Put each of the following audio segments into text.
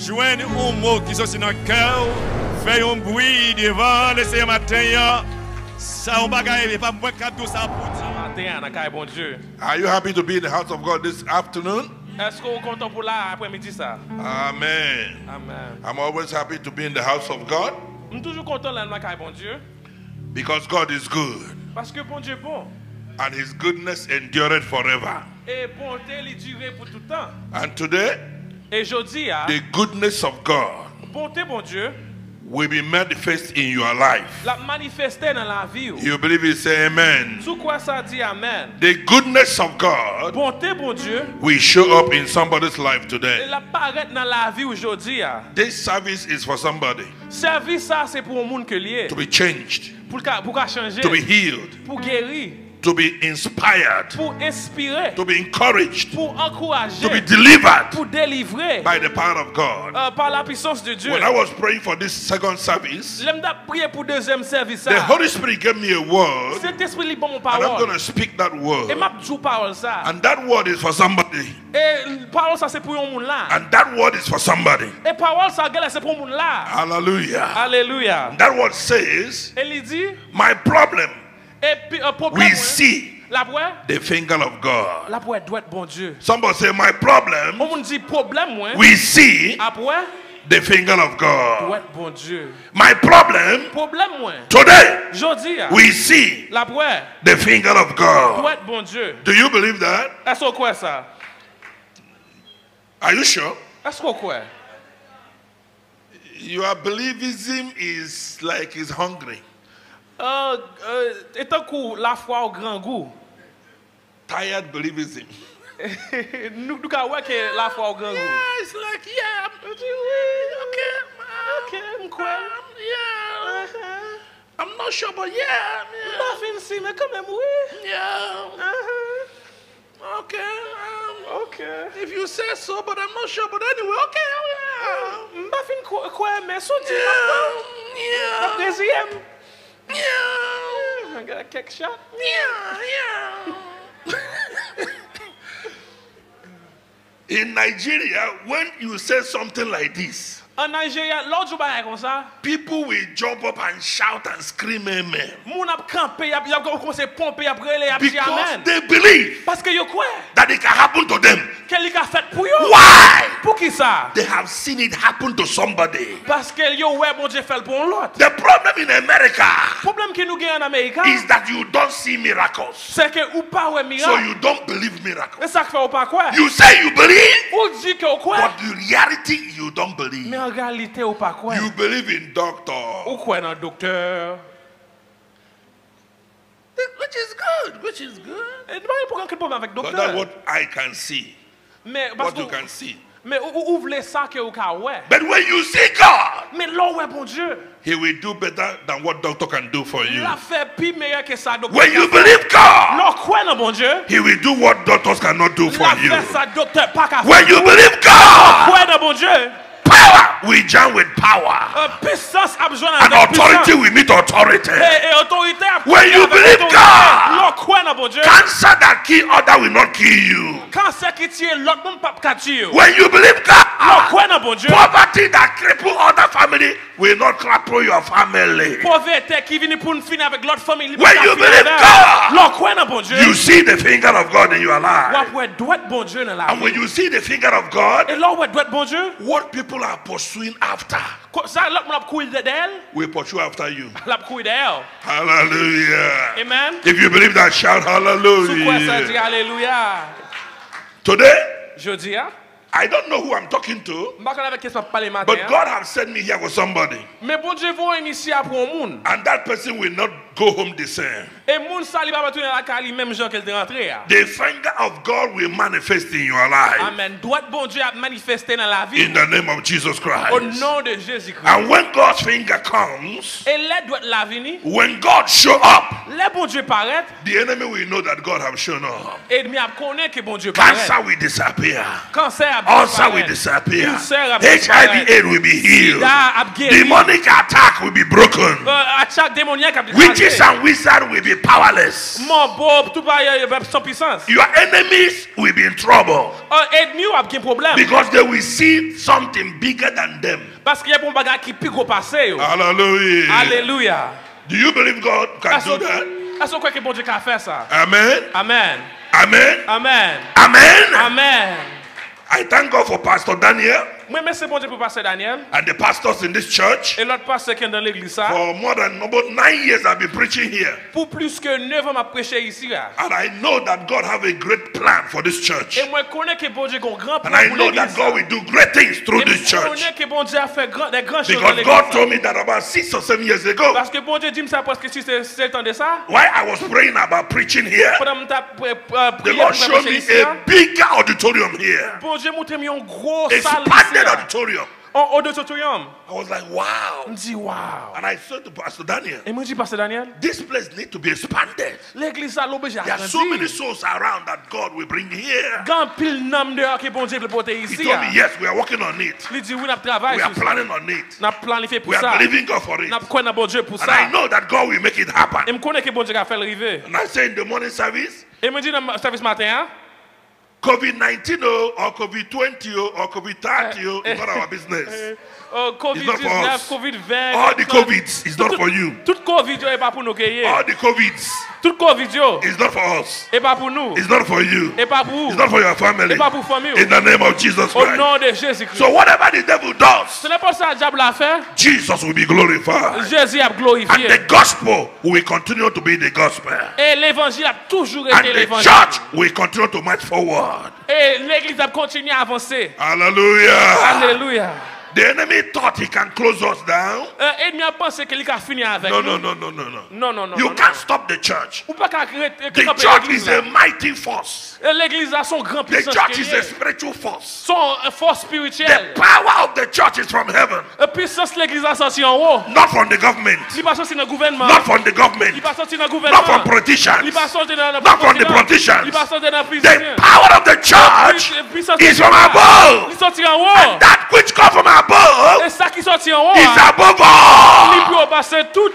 joindre un mot qui sont dans le cœur, faire un bruit devant le Seigneur matin. Ça, on va gagner, pas moins qu'à tout ça pour dire. Are you happy to be in the house of God this afternoon? Est-ce que vous êtes content pour là après-midi ça? Amen. Amen. I'm always happy to be in the house of God Je suis toujours content là dans bon Dieu because God is good parce que bon Dieu est bon. and His goodness endureth forever. Et bonté il dure pour tout temps. And today, Et aujourd'hui, the goodness of God bonté bon Dieu will be manifest in your life. la manifester dans la vie. You believe it? Say amen. Sous quoi ça dit amen? The goodness of God Bonté bon Dieu will show up in somebody's life today. elle apparaît dans la vie aujourd'hui. This service is for somebody Service ça c'est pour un monde que lié to be changed, pour changer, to be healed, pour guérir, to be inspired, pour inspirer, to be encouraged, pour encourager, to be delivered pour délivrer by the power of God. par la puissance de Dieu. When I was praying for this second service, L'aime d'a prier pour deuxième service. the Holy Spirit gave me a word, Cet esprit libre mon and I'm going parole. to speak that Et word. m'a dit parole ça. And that word is for somebody. Et parole ça c'est pour un monde là. And that word is for somebody. Et parole ça c'est pour un monde là. Hallelujah. Alléluia. That word says, Et il dit my problem, et puis un problème. we see La poêle, the finger of God. la poêle doit être bon Dieu. Somebody say, my problem, On dit problème moi. we see Après the finger of God. doit être bon Dieu. My problem, Problème moi. today, Jodi we see la poêle the finger of God. doit être bon Dieu. Do you believe that? Est-ce qu'on croit ça? Are you sure? Est-ce qu'on croit? Your believism is like it's hungry. Étant que la foi au grand goût. Tired believism. Nous avons que la foi au grand goût. It's like, yeah, I'm not sure, but yeah, Mais quand même, oui. yeah, okay, if you say so, but I'm not sure, but anyway, okay, Pas fin quoi, mais son dit yeah, deuxième. yeah, I got a cake shot. yeah. In Nigeria, when you say something like this, En Nigeria, l'autre jour comme ça, people will jump up and shout and scream amen. moun ap campé, y a commencé pomper après les ap di Because amen. they believe Parce que yo quoi? that it can happen to them. Quel a fait pour yo? Why? Pour qui ça? They have seen it happen to somebody. Parce que yo ouais bon Dieu fait pour l'autre. The problem in America Problème que nous gagnons en Amérique, is that you don't see miracles. c'est que ou pas ouais So miracle. you don't believe miracles. Mais ça fait ou pas quoi? You say you believe, Ou dit que ou quoi? but the reality you don't believe. Mais en réalité ou pas quoi? You believe in doctor, Ou quoi dans docteur? which is good, which is good. Et pas pour quel problème avec But that's docteur? what I can see, Mais parce what you que can see. mais ou voulez ça que ou ka ouais. But when you see God, Mais là ouais bon Dieu. He will do better than what doctor can do for you. La fait plus meilleur que ça docteur. When you believe God, Non quoi dans bon Dieu? He will do what doctors cannot do for La you. fait ça docteur pas qu'à When you believe God, quoi dans bon Dieu? power will join with power. Puissance a besoin And avec authority will meet authority. Et autorité a When you believe God, non quoi dans bon Dieu? cancer that kill other will not kill you. Cancer qui tue l'autre monde pas ka tuer. When you believe Non God, quoi dans bon Dieu? poverty that cripple other family will not cripple your family. Pauvreté qui vient pour nous finir avec l'autre famille. When you believe God, non quoi dans bon Dieu? you see the finger of God in your life. Ou après doit être bon Dieu dans la And when vie. you see the finger of God, Et là où doit être bon Dieu? what people are pursuing after Ça l'autre monde a courir d'elle, will pursue after you. l'a courir d'elle. Hallelujah. Amen. If you believe that, shout Sous quoi ça dit hallelujah. alléluia? Today, Je dis hein? I don't know who I'm talking to, Je ne sais pas avec qui je parle matin. but God has sent me here with somebody. Mais bon Dieu va initier pour un monde. And that person will not go home the same. Et moun sa li pa retourner la kali même gens qu'elle est rentrée. The finger of God will manifest in your life Amen. Doit bon Dieu a manifesté dans la vie. in the name of Jesus Au Christ. nom de Jésus-Christ. And when God's finger comes, Et là doit la venir. when God show up, Là bon Dieu paraît. the enemy will know that God have shown up. Et mi a connaît que bon Dieu paraît. Cancer will disappear. Cancer a Ulcer will disappear. Ulcer a HIV/AIDS will be healed. Sida a guéri. Demonic attack will be broken. Attaque démoniaque a Witches Witches and wizards will be powerless. Mon beau, tout pas sans puissance. Your enemies will be in trouble. Ennemi a un problème. Because they will see something bigger than them. Parce qu'il y a un bagage qui plus gros passé. Hallelujah. Alléluia. Do you believe God can do that? Est-ce que vous croyez que bon Dieu peut faire ça? Amen. Amen. Amen. Amen. Amen. Amen. I thank God for Pastor Daniel Moi, merci bon Dieu pour pasteur Daniel. and the pastors in this church. Et l'autre pasteur qui est dans l'église ça. For more than about 9 years I've been preaching here. Pour plus que 9 ans, m'a prêché ici. And I know that God have a great plan for this church. Et moi, je connais que bon Dieu a un grand plan And I pour know l'église. that God will do great things through this Je church. connais que bon Dieu a fait des grandes choses dans Because l'église. God told me that about 6 or 7 years ago, Parce que bon Dieu dit ça presque 6 ans de ça. while I was praying about preaching here, Pendant que the prié Lord pour showed prêcher me ici. a bigger auditorium here. Bon Dieu m'a montré un gros A salle expanded ici. auditorium. En auditorium. I was like, wow. Je me dis wow. And I said to Pastor Daniel, Et moi je dis pasteur Daniel, this place needs to be expanded. l'église a l'obligé There à are so many grandir. souls around that God will bring here. Quand pile nom dehors que bon Dieu veut porter He ici. told me, yes, we are working on it. Il dit oui, on travaille We are sur ça. planning on it. On a planifié pour We ça. are believing God for it. On a quoi dans bon Dieu pour And I ça. know that God will make it Et happen. je connais que bon Dieu a fait arriver. And I say in the morning service, Et me dit dans le service matin, hein, COVID-19 or COVID-20 or COVID-30 is not our business. Covid-19, not for us. Covid-20. All the COVIDs is not for you. Tout Covid n'est pas pour nous cueillir. All the COVIDs Tout Covid is not for us. n'est pas pour nous. It's not for you. Et pas pour vous. It's not for your family. Et pas pour famille. In the name of Jesus Au Christ. nom de Jésus-Christ. So whatever the devil does, Ce n'est pas ça que le diable a fait. Jesus will be glorified. Jésus a And glorifié. the gospel will continue to be the gospel. Et l'évangile a toujours And été the l'évangile. church will continue to march forward. Et l'église a continué à avancer. Hallelujah. Alléluia. The enemy thought he can close us down. L'ennemi a pensé qu'il a fini avec No, nous. no, no, no, no, no. Non. You can't stop the church. Ou pas qu'à The church is a mighty force. l'église a son grand The puissance. church is a spiritual force. Son force The spirituelle. power of the church is from heaven, La puissance de l'église a sorti en haut. not from the government, Il pas sorti dans le gouvernement. not from the government, Il pas sorti dans le not gouvernement. from politicians. Il pas sorti dans la Not from the politicians. Il pas sorti dans la The prison. power of the church is from above. Il sorti en haut. That which comes from above Et ça qui sorti en haut. is above all. Il peut passer tout.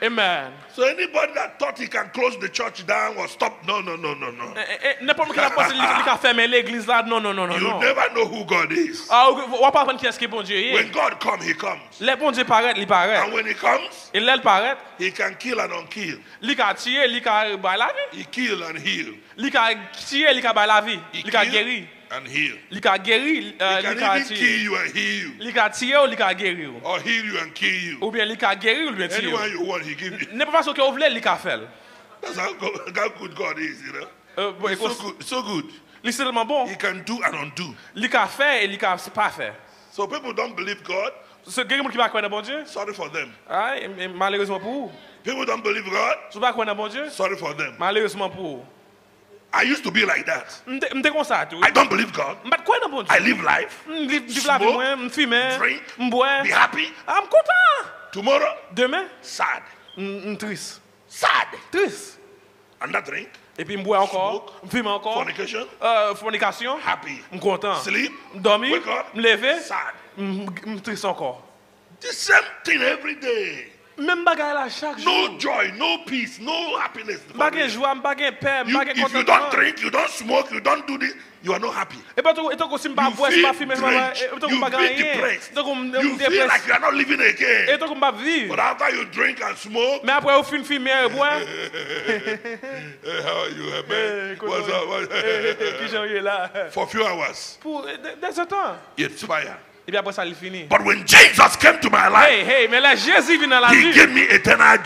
Amen. So anybody that thought he can close the church down or stop, no. N'importe qui a pensé qu'il a fermé l'église là, non. You never know who God is. Ah, on va pas apprendre qui est-ce que bon Dieu est. When God comes, he comes. Les bon Dieu paraît, il paraît. And when he comes, Et là, il paraît. he can kill and unkill. Il a tué, il a baillé la vie. He kill and heal. Il a tué, il a baillé la vie. He Il a kill guéri. and heal. Il a guéri, He can il a even kill tué. you and heal you. Il a tué ou il a guéri. Or heal you and kill you. Ou bien il a guéri ou il a tué. Anyone you want, he give you. N'importe façon que vous voulez, il a fait. That's how good God is, you know. He's so good. So good. Il est tellement bon. He can do and undo. Il a fait et il a pas fait. So people don't believe God. Ce quelqu'un qui va croire dans bon Dieu, Sorry for them. ah, malheureusement pour vous. People don't believe God. Tu vas croire dans bon Dieu, Sorry for them. malheureusement pour vous. I used to be like that. M'te comme ça tout. I don't believe God. M'pas croire dans bon Dieu. I live life. Vive la vie Smoke, moi, m'fumer, drink, m'boire. be happy. Ah, m'content. Tomorrow, Demain, sad. triste. Sad. Triste. Another drink. Et puis m'boire encore, Smoke, m'fumer encore. fornication. Fornication. Happy. M'content. Sleep. Dormir, Wake up. m'lever, Sad. triste encore. The same thing every day. Même bagaille là chaque jour. No joy, no peace, no happiness. Bagaille joie, bagaille paix, bagaille If you don't contentement. drink, you don't smoke, you don't do this, you are not happy. Et pas tout, et tout aussi m'pas You boire, feel m'pas fumer, drenched. et tout You m'pas feel gagner. depressed. Donc You feel like you are not living et again. tout m'pas vivre. But after you drink and smoke, Mais après, au fin fumer et boire. hey, how are you, man? What's up? Qui j'en est là? For a few hours, Pour des temps. you expire. Et puis après ça, il finit. But when Jesus came to my life, Hey, mais là, Jésus vient dans la He vie. gave me eternal Et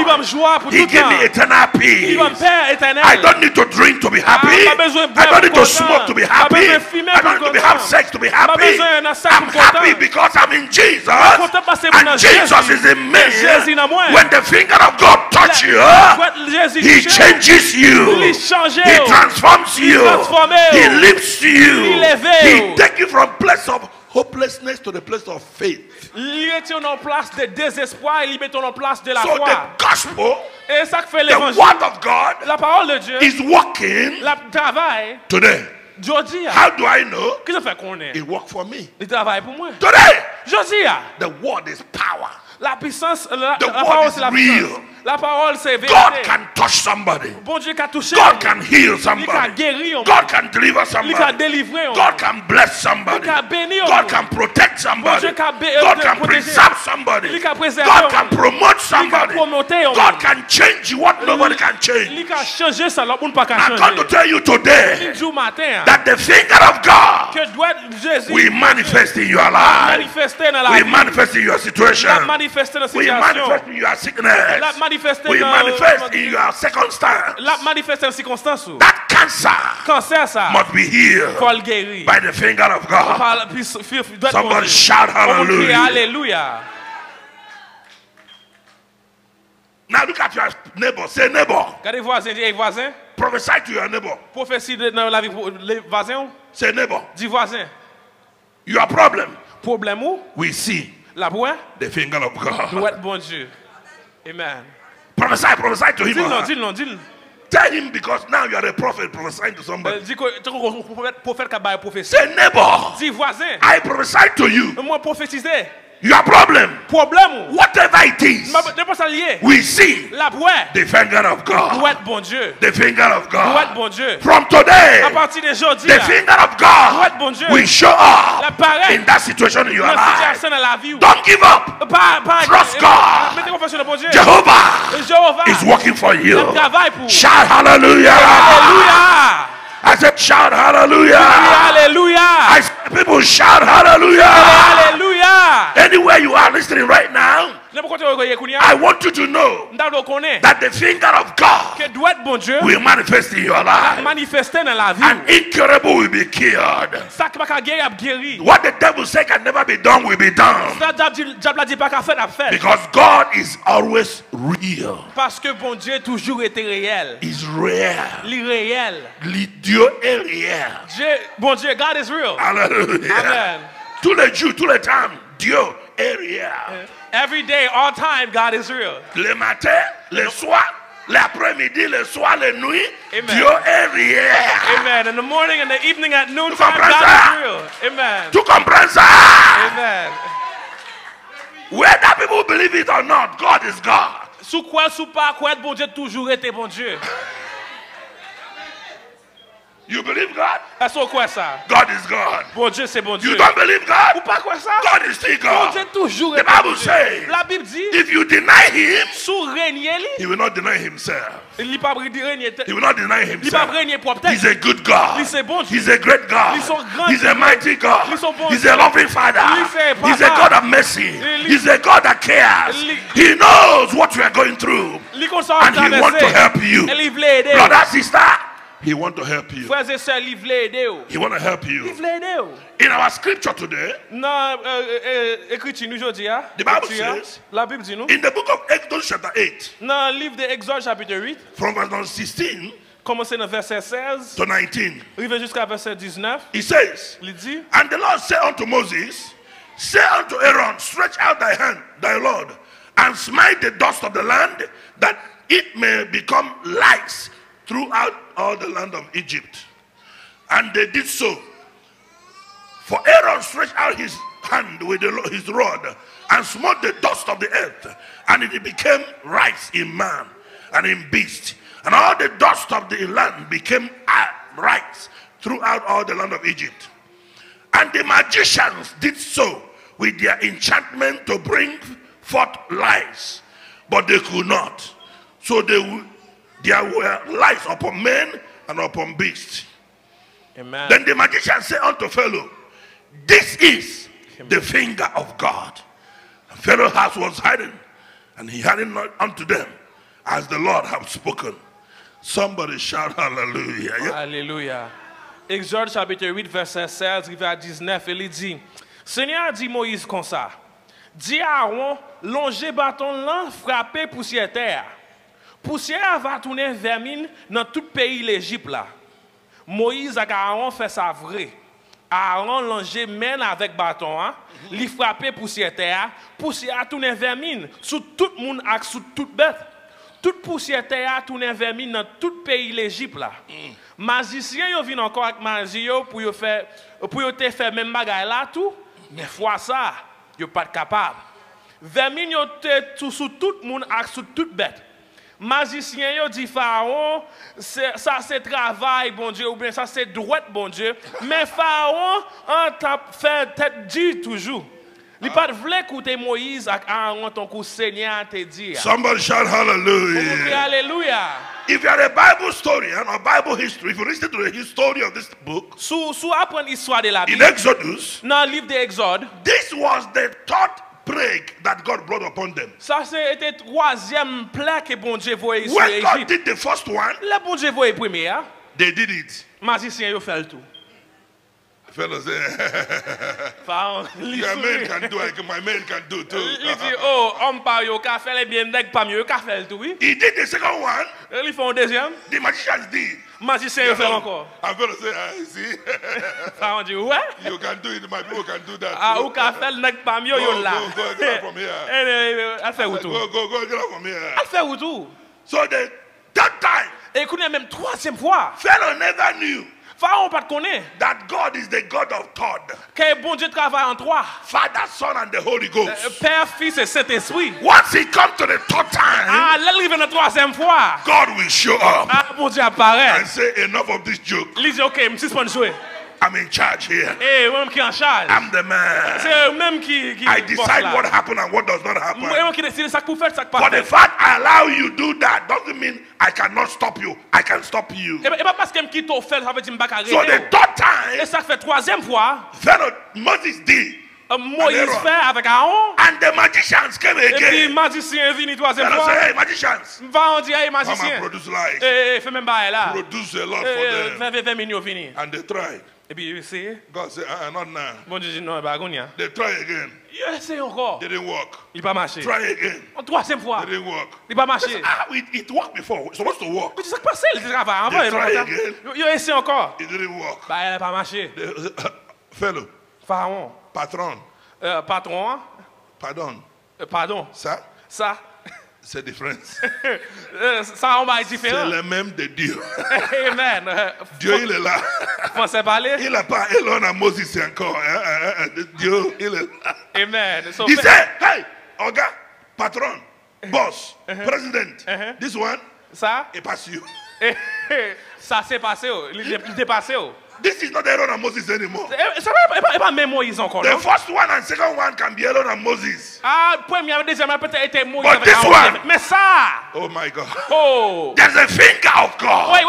il va joy. me joie pour tout He le gave me temps. eternal Il va me peace. faire éternel. I don't need to drink to be happy. pas besoin de I boire don't need pour to smoke to be happy. Pas besoin de fumer I pour don't need to content. have sex to be happy. besoin d'un sexe I'm pour happy content. because I'm in Jesus. content parce que And dans Jesus Jésus. is in me. Jésus dans moi. When the finger of God touch you, Jésus He touche. changes you. Il change. He transforms you. transforme. He lifts you. Il élève. He takes you from place of hopelessness to the place of faith. Il met en place de désespoir, il met en place de la So foi. the gospel, Et ça que fait the l'évangile. word of God, La parole de Dieu. is working La travail. today. Jodi. How do I know? Qu'est-ce que fait qu'on est? It worked for me. Il travaille pour moi. Today, Jodi. the word is power. La puissance, la The parole word c'est la is puissance. real. La parole c'est God vérité. can touch somebody. Bon Dieu qui a touché. God can heal Il a somebody. guéri. God can deliver Il a somebody. délivré. God can bless somebody. Il a béni. God can protect somebody. Dieu can God can protéger. preserve somebody. Il can préserver. God can promote Il somebody. can promoter. God can change what nobody can change. Il a changé ça, l'autre monde pas qu'à I'm going to changer. tell you today Du matin. that the finger of God Que doit Jésus will manifest in your life. manifester dans la We vie. manifest in your situation. La manifester dans la We situation. manifest in your sickness. La manifester We dans manifest in your circumstance. la manifester dans circonstance. That cancer Cancer ça. must be healed Faut le guérir. by the finger of God. Par- doit Somebody être shout on crie hallelujah. Alléluia. Now look at your neighbor. Say, neighbor. Regardez voisin, dis hey, voisin. Prophesy to your neighbor. Prophétie dans la vie les voisins. Say, neighbor. Dis voisin. Your problem, Problème ou we see la boue the finger of God. doit être bon Dieu. Amen. Prophesy to him. Dis-le, dis-le. Tell him because now you are a prophet prophesying to somebody. Dis que tu es prophète qui a prophétie. Say, neighbor. Dis voisin. I prophesy to you. Moi prophétiser. Your problem, Problème ou whatever it is, n'est pas lié. we see La boue the finger of doit God. être bon Dieu. The finger of Doit être God. bon Dieu. From today, À partir d'aujourd'hui, the finger of God will show up l'appareil in that situation in your dans la life. situation dans la vie. Don't give up. Trust God. Mettez confiance dans bon Dieu. Jehovah Jéhovah is working for you. il travaille pour. Shout hallelujah. Alléluia. I said shout hallelujah. Alléluia. I said people shout hallelujah. Alléluia. Anywhere you are listening right now, N'importe où vous êtes, I want you to know nous connaissons that the finger of God que doit être bon Dieu will manifest in your life. manifester dans la vie. An incurable will be cured. Ça qui pas guérir a guéri. What the devil say can never be done will be done. Ça diable dit pas qu'à faire a fait. Because God is always real. Parce que bon Dieu a toujours été réel. Is real. L'irréel. Dieu est réel. Bon Dieu, God is real. Hallelujah. Amen. Tous les jours, tous les temps, Dieu est réel. Every day, all time, God is real. Le matin, le soir, l'après-midi, le soir, la nuit, Amen. Dieu est réel. Amen. In the morning, in the evening, at noon Tu time, comprends God ça? is real. Amen. Tu comprends ça? Amen. Whether people believe it or not, God is God. Sous quoi, sous pas, quoi, bon Dieu toujours été bon Dieu. You believe God? Est-ce que quoi ça? God is God. Bon Dieu, c'est bon Dieu. You don't believe Ou God? pas quoi ça? God is still Bon Dieu God. toujours The été bon Bible Dieu. says, La Bible dit, if you deny him, sous régner, he will not deny himself. il pas régner. He will not deny Il pas himself. régner propre He's tête. a good God. Lui, c'est bon Dieu. He's a great God. Lui, son grand He's a Dieu. mighty God. Lui, son bon He's Dieu. a loving Father. Lui, c'est papa. He's a God of mercy. Lui- He's a God that cares. Lui- He knows what you are going through. Lui qu'on s'en And he wants to help you. Et il voulait aider. Brother, sister, he wants to help you. Frères et sœurs, il voulait aider. He wants to help Il you. voulait aider. In our scripture today, Dans écriture nous aujourd'hui, The Bible écriture, says- la Bible dit nous, in the book of Exodus chapter 8, dans le livre d'Exode chapitre 8, from verse 16 commencé dans verset 16, to 19, arrivé jusqu'à verset 19, he says, il dit, and the Lord said unto Moses, say unto Aaron, stretch out thy hand, thy Lord, and smite the dust of the land, that it may become lights throughout all the land of Egypt. And they did so. For Aaron stretched out his hand with his rod and smote the dust of the earth, and it became rice in man and in beast. And all the dust of the land became rice throughout all the land of Egypt. And the magicians did so with their enchantment to bring forth lice, but they could not. So there were lice upon men and upon beasts. Amen. Then the magician said unto Pharaoh, this is the finger of God. And Pharaoh's house was hidden, and he had it not unto them, as the Lord had spoken. Somebody shout hallelujah. Yeah? Alléluia. Exode chapitre 8, verset 16, arrivé à 19, il dit, Seigneur dit Moïse comme ça, dis à Aaron, longer bâton là, frapper poussière terre. Poussière va tourner vermine dans tout pays l'Égypte là. Moïse et Aaron fait ça vrai. Aaron longer mène avec bâton, hein, li frapper poussière terre, poussière tourner vermine sur tout le monde et sur toute bête. Toute poussière terre tourner vermine dans tout pays l'Égypte là. Magicien yo vinn encore avec magie pour yo faire pour yo te faire même bagaille là tout, mais fois ça, yo pas capable. Vermine yo te sous tout le monde et sur toute bête. magicien yo dit Pharaon, ça c'est travail, bon Dieu, ou bien ça c'est droit, bon Dieu. Mais Pharaon, en t'a fait tête dit toujours. Il pas voulu écouter Moïse avec Aaron ton coup Seigneur te dit. Somebody shout hallelujah. Alléluia. If you are a Bible historian or Bible history, if you listen to the history of this book, Sous apprendre l'histoire de la in Bible, Exodus, dans le livre d'Exode, this was the third plague that God brought upon them. ça c'était troisième plaie que bon Dieu voyait sur When God Égypte. did the first one, Le bon Dieu voyait première, they did it. magicien yo fait le tout. Fellows say, Pharaon, your man can do it, my man can do too. il dit, oh, homme pas yo ka fait les bien nèg pas mieux ka fait le tout, oui. He did the second one, Ils font un deuxième, the magicians did. magicien yo fait encore. I'm going to say, see, Pharaon dit, ouais. you can do it, my people can do that. Ah, too. ou ka fait le nèg pas mieux yo là. Go, get out from here. Elle fait où tout? Go, get out from here. Elle fait où tout? So the third time, Et qu'on est même troisième fois. Pharaoh never knew Pharaon pas de connaître. that God is the God of third. Que bon Dieu travaille en trois. Father, Son, and the Holy Ghost. Père, Fils et Saint-Esprit. Once he comes to the third time, Ah, l'arrivée la troisième fois. God will show up Ah, bon Dieu apparaît. and say, enough of this joke. Il dit, ok, je suis pas jouer. I'm in charge here. Eh, moi-même qui en charge. I'm the man. C'est eux-mêmes qui I bossent decide là. what happens and what does not happen. Moi qui décide ça pour faire, ça pour For pas the faire. fact I allow you to do that doesn't mean I cannot stop you. I can stop you. Et pas parce que qui t'ont fait, ça veut dire que je ne So vais the pas third Et time, ça fait troisième fois, Pharaoh, Moses did. Moïse Aaron. fait avec Aaron. And the magicians came Et puis, again. magicien est venu troisième Pharaoh fois. said, hey, magicians, Va on dit, hey, come and magicien. produce lies. Fais même pas là. Produce a lot for them. 20 minutes fini. And they tried. Et puis, c'est. God said, not now. Bon Dieu dit, non, pas gagner. They try again. C'est encore. Didn't work. Il pas marché. Try again. Troisième fois. Didn't work. Il pas marché. It worked before. It's supposed to work. Mais tu sais que passé, il travaille avant. They Il try pas again. Il a essayé encore. It didn't work. Bah, elle n'a pas marché. Fellow, Pharaon. patron, Patron. pardon. Pardon. Ça, Ça. c'est différence. Ça, on va être C'est différent. le même de Dieu. Amen. Dieu, il est là. Français parler. Il n'a pas Elon à Moses encore. Dieu, il est là. Amen. So, He said, hey, Oga, patron, boss, president, this one, ça. it pass you. Ça s'est passé. Il est dépassé. This is not Aaron and Moses anymore. Ça va pas même Moïse encore. The Non? first one and second one can be Aaron and Moses. Ah, première, deuxième, peut-être été Moïse. But avec this Aaron. one- Mais ça. Oh my God. Oh. There's a finger of God. Oui,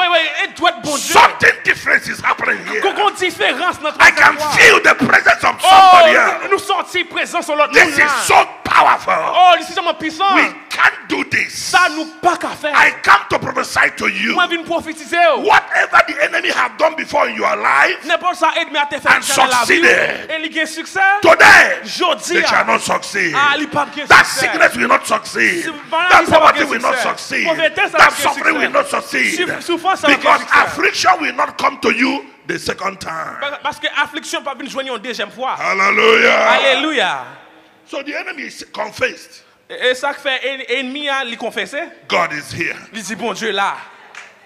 il doit être bon Dieu. Something different is happening here. Qu'aucune différence notre I can voix. feel the presence of Oh, somebody else. nous sentir présence sur l'autre This monde is là. so powerful. Oh, c'est tellement puissant. We can't do this. Ça nous pas qu'à faire. I come to prophesy to you. Moi, je viens prophétiser. Whatever the enemy have done before in your life, N'importe ça aide à te faire And dans la vie. succeeded. Et il a un succès. today Jodi. they shall not succeed. Ah, il pas bien That succès. sickness will not succeed. Si- voilà, That ça va poverty bien will not succès. succeed. Pauvreté, ça va That bien suffering succès. will not succeed. Souffrance, ça va bien Because succès. affliction will not come to you the second time. Parce que l'affliction pas venir joindre une deuxième fois. Hallelujah. Alléluia. So the enemy is confessed. Et ça fait ennemi à lui confesser. God is here. Il dit bon Dieu là.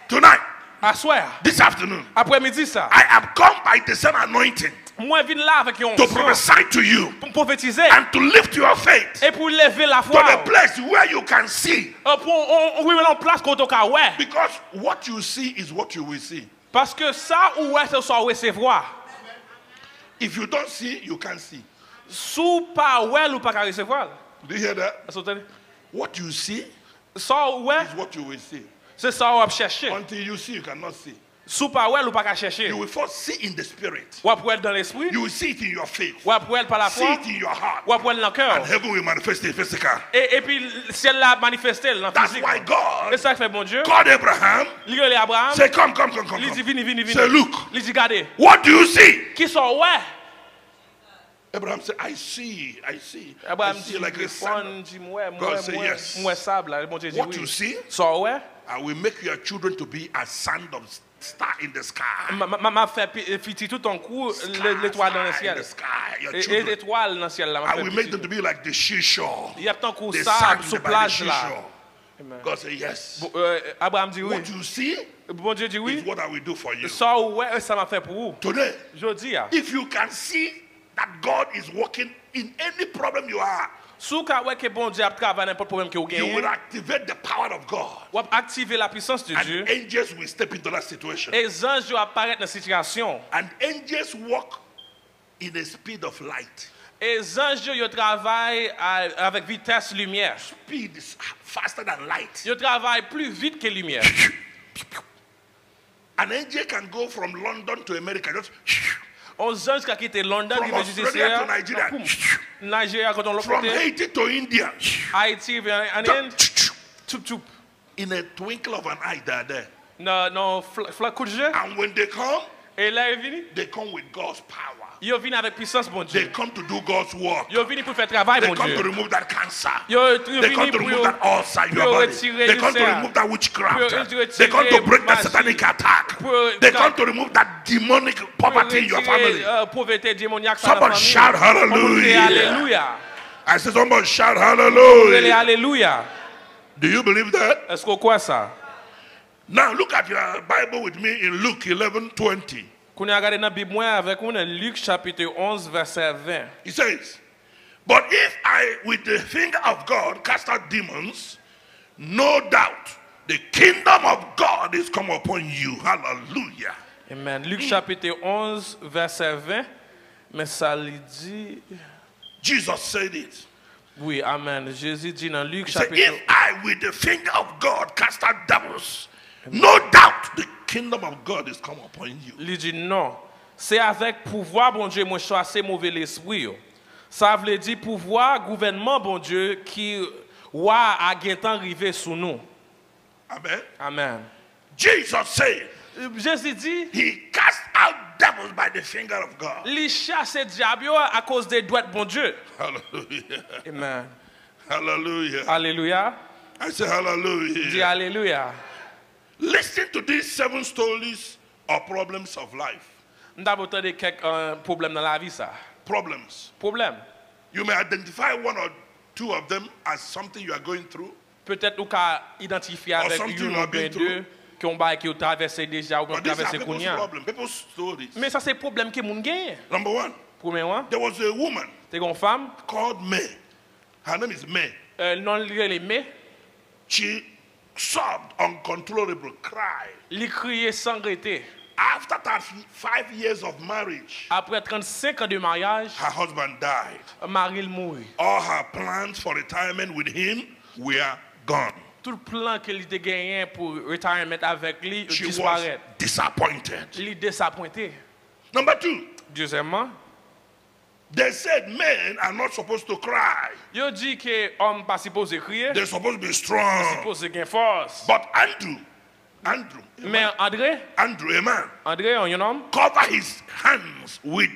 Tonight, À soir. this afternoon, Après-midi ça. I have come by the same anointing Moi je viens là avec un to prophesy to you pour prophétiser and to lift your faith et pour lever la to foi. the place where you can see. Pour on en place qu'on t'a ouais. Because what you see is what you will see. Parce que ça ou est ce soit recevoir. If you don't see, you can't see. Sous pas ouais ou pas qu'à recevoir. Do you hear that? Est-ce que vous entendez? What you see Ça ouais, is what you will see. c'est ça on va chercher. Until you see, you cannot see. Sous pas ouais ou pas qu'à chercher. You will first see in the spirit. Ou après dans l'esprit. You will see it in your faith. Ou après par la See foi. it in your heart. Ou après dans le cœur. And heaven will manifest it physical. Et puis le ciel l'a manifesté dans le That's physique. why Et God ça fait bon Dieu. called Abraham. Il a Abraham. Say, come. Il dit vini. Say, look. Il dit regardez. What do you see? Qui sont ouais. Abraham said, I see. Abraham I dit see like a sand. dit God say yes. moi sable là. Bon Dieu dit What oui. you see, So ouais. I will make your children to be as sand of star in the sky. M'a fait petit tout en coup l'étoile dans le Sky in ciel. the sky. Your Et children. l'étoile dans le ciel là. I will make them to be like the seashore. Il y a tant coup The sable sand sur by the plage là. seashore. God said yes. Abraham dit oui. What you see Bon Dieu dit is oui. what I will do for you. Ça ouais, ça m'a fait pour vous. Today, Je dis if you can see that God is working in any problem you are, Sou ka wè ke bon Dieu a travaillé n'importe problème que vous you will gagnez, activate the power of God. ou activer la puissance de Dieu, And angels will step into that situation. et les anges apparaissent dans la situation. And angels walk in a speed of light. Et les anges ils travaillent avec vitesse lumière. Speed is faster than light. Ils travaillent plus vite que lumière. An angel can go from London to America. Just Les anges qui ont quitté London, from ils viennent Australia to Nigeria. Nigeria. Nigeria, quand on l'autre From côté. Haiti to India. Haïti, en Inde. Tchoup tchoup. In a twinkle of an eye, they are there. Non, flac coup de jeu. And when they come, Et là, ils viennent. they come with God's power. Ils viennent avec puissance, bon They Dieu. come to do God's work. Ils viennent pour faire travail, They bon come to Dieu. remove that cancer. Ils They come viennent to remove that pour ulcer in your pour body. retirer They come to l'ulcère. remove that witchcraft. Pour They come to retirer break that magie. satanic attack. Pour They come to remove that demonic poverty in your family. Pauvreté démoniaque dans la Somebody famille. shout On peut crier hallelujah. Alléluia. I said, somebody shout Crier hallelujah. Alléluia. Do you believe that? Est-ce qu'on croit ça? Now look at your Bible with me in Luke 11:20. Qu'on a regardé dans la Bible avec nous dans Luc chapitre 11 verset 20. He says, but if I with the finger of God cast out demons, no doubt the kingdom of God is come upon you. Hallelujah. Amen. Luc chapitre 11 verset 20. Mais ça lui dit... Jesus said it. Oui, amen. Jésus dit dans Luc He said, chapitre... if I with the finger of God cast out devils, no doubt the kingdom of God is come upon you. Il dit non. C'est avec pouvoir, bon Dieu, moi chasser mauvais l'esprit. Ça veut dire pouvoir, gouvernement, bon Dieu, qui a temps arrivé sous nous. Amen. Amen. Jesus said, Jésus dit, he cast out devils by the finger of God. il chasse diable à cause des doigts de bon Dieu. Hallelujah. Amen. Hallelujah. Alléluia. I say Dis hallelujah. alléluia. Listen to these 7 stories or problems of life. Nous avons entendu quelques problèmes dans la vie, ça. Problems. Problème. You may identify 1 or 2 of them as something you are going through. Peut-être qu'on peut identifier avec something une you ou have been deux qui ont traversé déjà ou qui ont But these are traversé people's Kounia. problems, people's stories. Mais ça, c'est le problème que les gens gagnent. Number 1, Premièrement, there was a woman c'est une femme, called May. Her name is May. non les mais, She sobbed uncontrollable, cried. elle criait sans arrêter. After 35 years of marriage, Après 35 ans de mariage, her husband died. Marie le mourit. All her plans for retirement with him were gone. Tout le plan qu'elle a gagné pour retirement avec lui She was disparaît. disappointed. Il est désappointé. Number 2, Deuxièmement, they said men are not supposed to cry. il dit que l'homme pas supposé crier, They're supposed to be strong. supposé gagner force. But Andrew, Mais André, a man, un homme, cover his hands with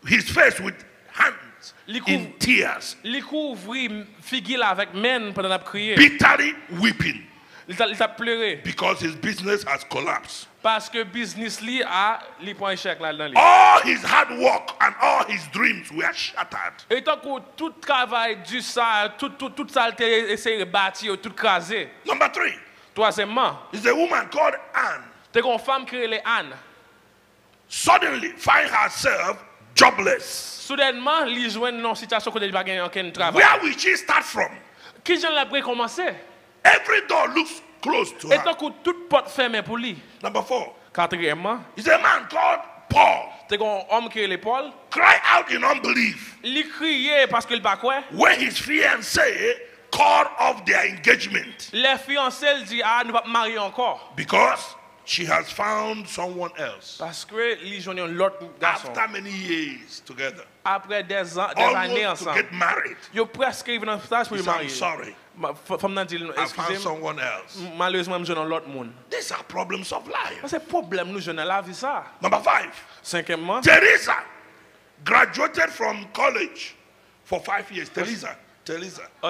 his face with hands in tears, il couvrit figure avec men pendant la crier. bitterly weeping Il a pleuré because his business has collapsed. parce que business li a li prend échec là dedans. All his hard work and all his dreams were shattered. Et tant que tout travail du ça, tout ça a essayé de bâtir, tout crasé. Number 3 Troisièmement, is a woman called Anne. t'es une femme qui est Anne. Suddenly find herself jobless. Soudainement, il joue dans une situation où il n'a pas aucun travail. Where will she start from? Qui j'en a commencé? Every door looks closed to Et her. tant que toute porte fermée pour lui. Number 4 Quatrièmement, is a man called Paul. t'es un homme qui est l'épaule. Cry out in unbelief Il criait parce qu'il pas quoi. when his fiancée called off their engagement Les fiancés dit ah nous pas marier encore because she has found someone else. parce que ils joignent l'autre garçon. After many years together, Après des années almost to ensemble. get married, Yo presque arrivé dans stage pour he le said, I'm marier. sorry, Femme nan dit I found excusez-moi. someone else. Malheureusement je dans l'autre monde. These are problems of life. C'est problème nous jeunes la vie ça. Number 5, Cinquièmement, Teresa graduated from college for 5 years. Teresa.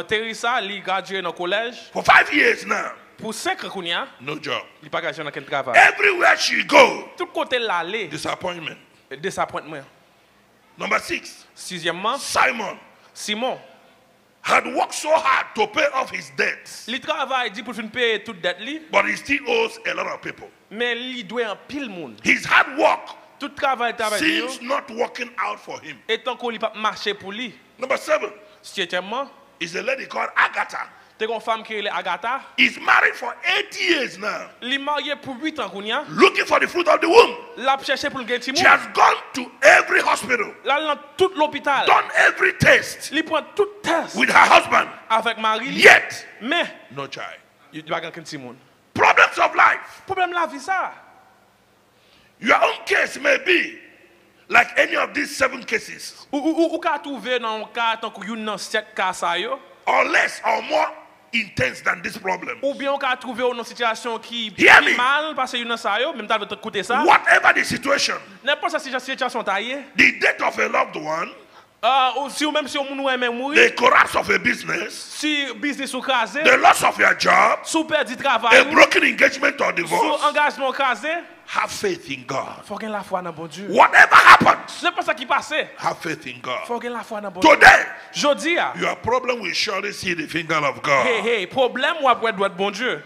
Teresa li gradué dans collège For 5 years now, pour 5 ans kounya, no job. il pas gagné dans quel travail. Everywhere she go, Tout côté l'aller, disappointment. disappointement. Number 6, Sixièmement, Simon Simon, had worked so hard to pay off his debts, il travaille dit pour fin payer toute dette li, but he still owes a lot of people. mais il doit en pile monde. His hard work Tout travail seems not working out for him. et tant qu'on pas marché pour lui. Number 7 Septièmement, is a lady called Agatha. t'es une femme qui est Agatha. He's married for 80 years now, Il est marié pour 8 ans qu'on y a. looking for the fruit of the womb. L'a cherché pour le gagner. She has gone to every hospital, Là, dans tout l'hôpital. done every test Il prend tout test with her husband, avec Marie. yet Mais, no child. il va gagner un monde. Problems of life. Problème la vie ça. Your own case may be like any of these 7 cases, Ou ka trouver dans un cas tant que yon dans 7 cas ça yo. or less or more intense than this problem. Ou bien on ka trouver dans une situation qui Hear me. mal parce que yon dans ça yo, même t'as de écouter ça. Whatever the situation, N'importe si situation taillée. the death of a loved one, Ou si ou même si on moun même mourir, the collapse of a business, si business ou crasé, the loss of your job, sous perdu a travail, broken engagement or sous divorce, engagement crasé, have faith in God. faut gagner la foi dans bon Dieu. Whatever happens, C'est pas ça qui passe. have faith in God. Faut gagner la foi dans bon Dieu. Today, Jodi a. your problem will surely see the finger of Hey, God. hey, problème ou après doit bon Dieu.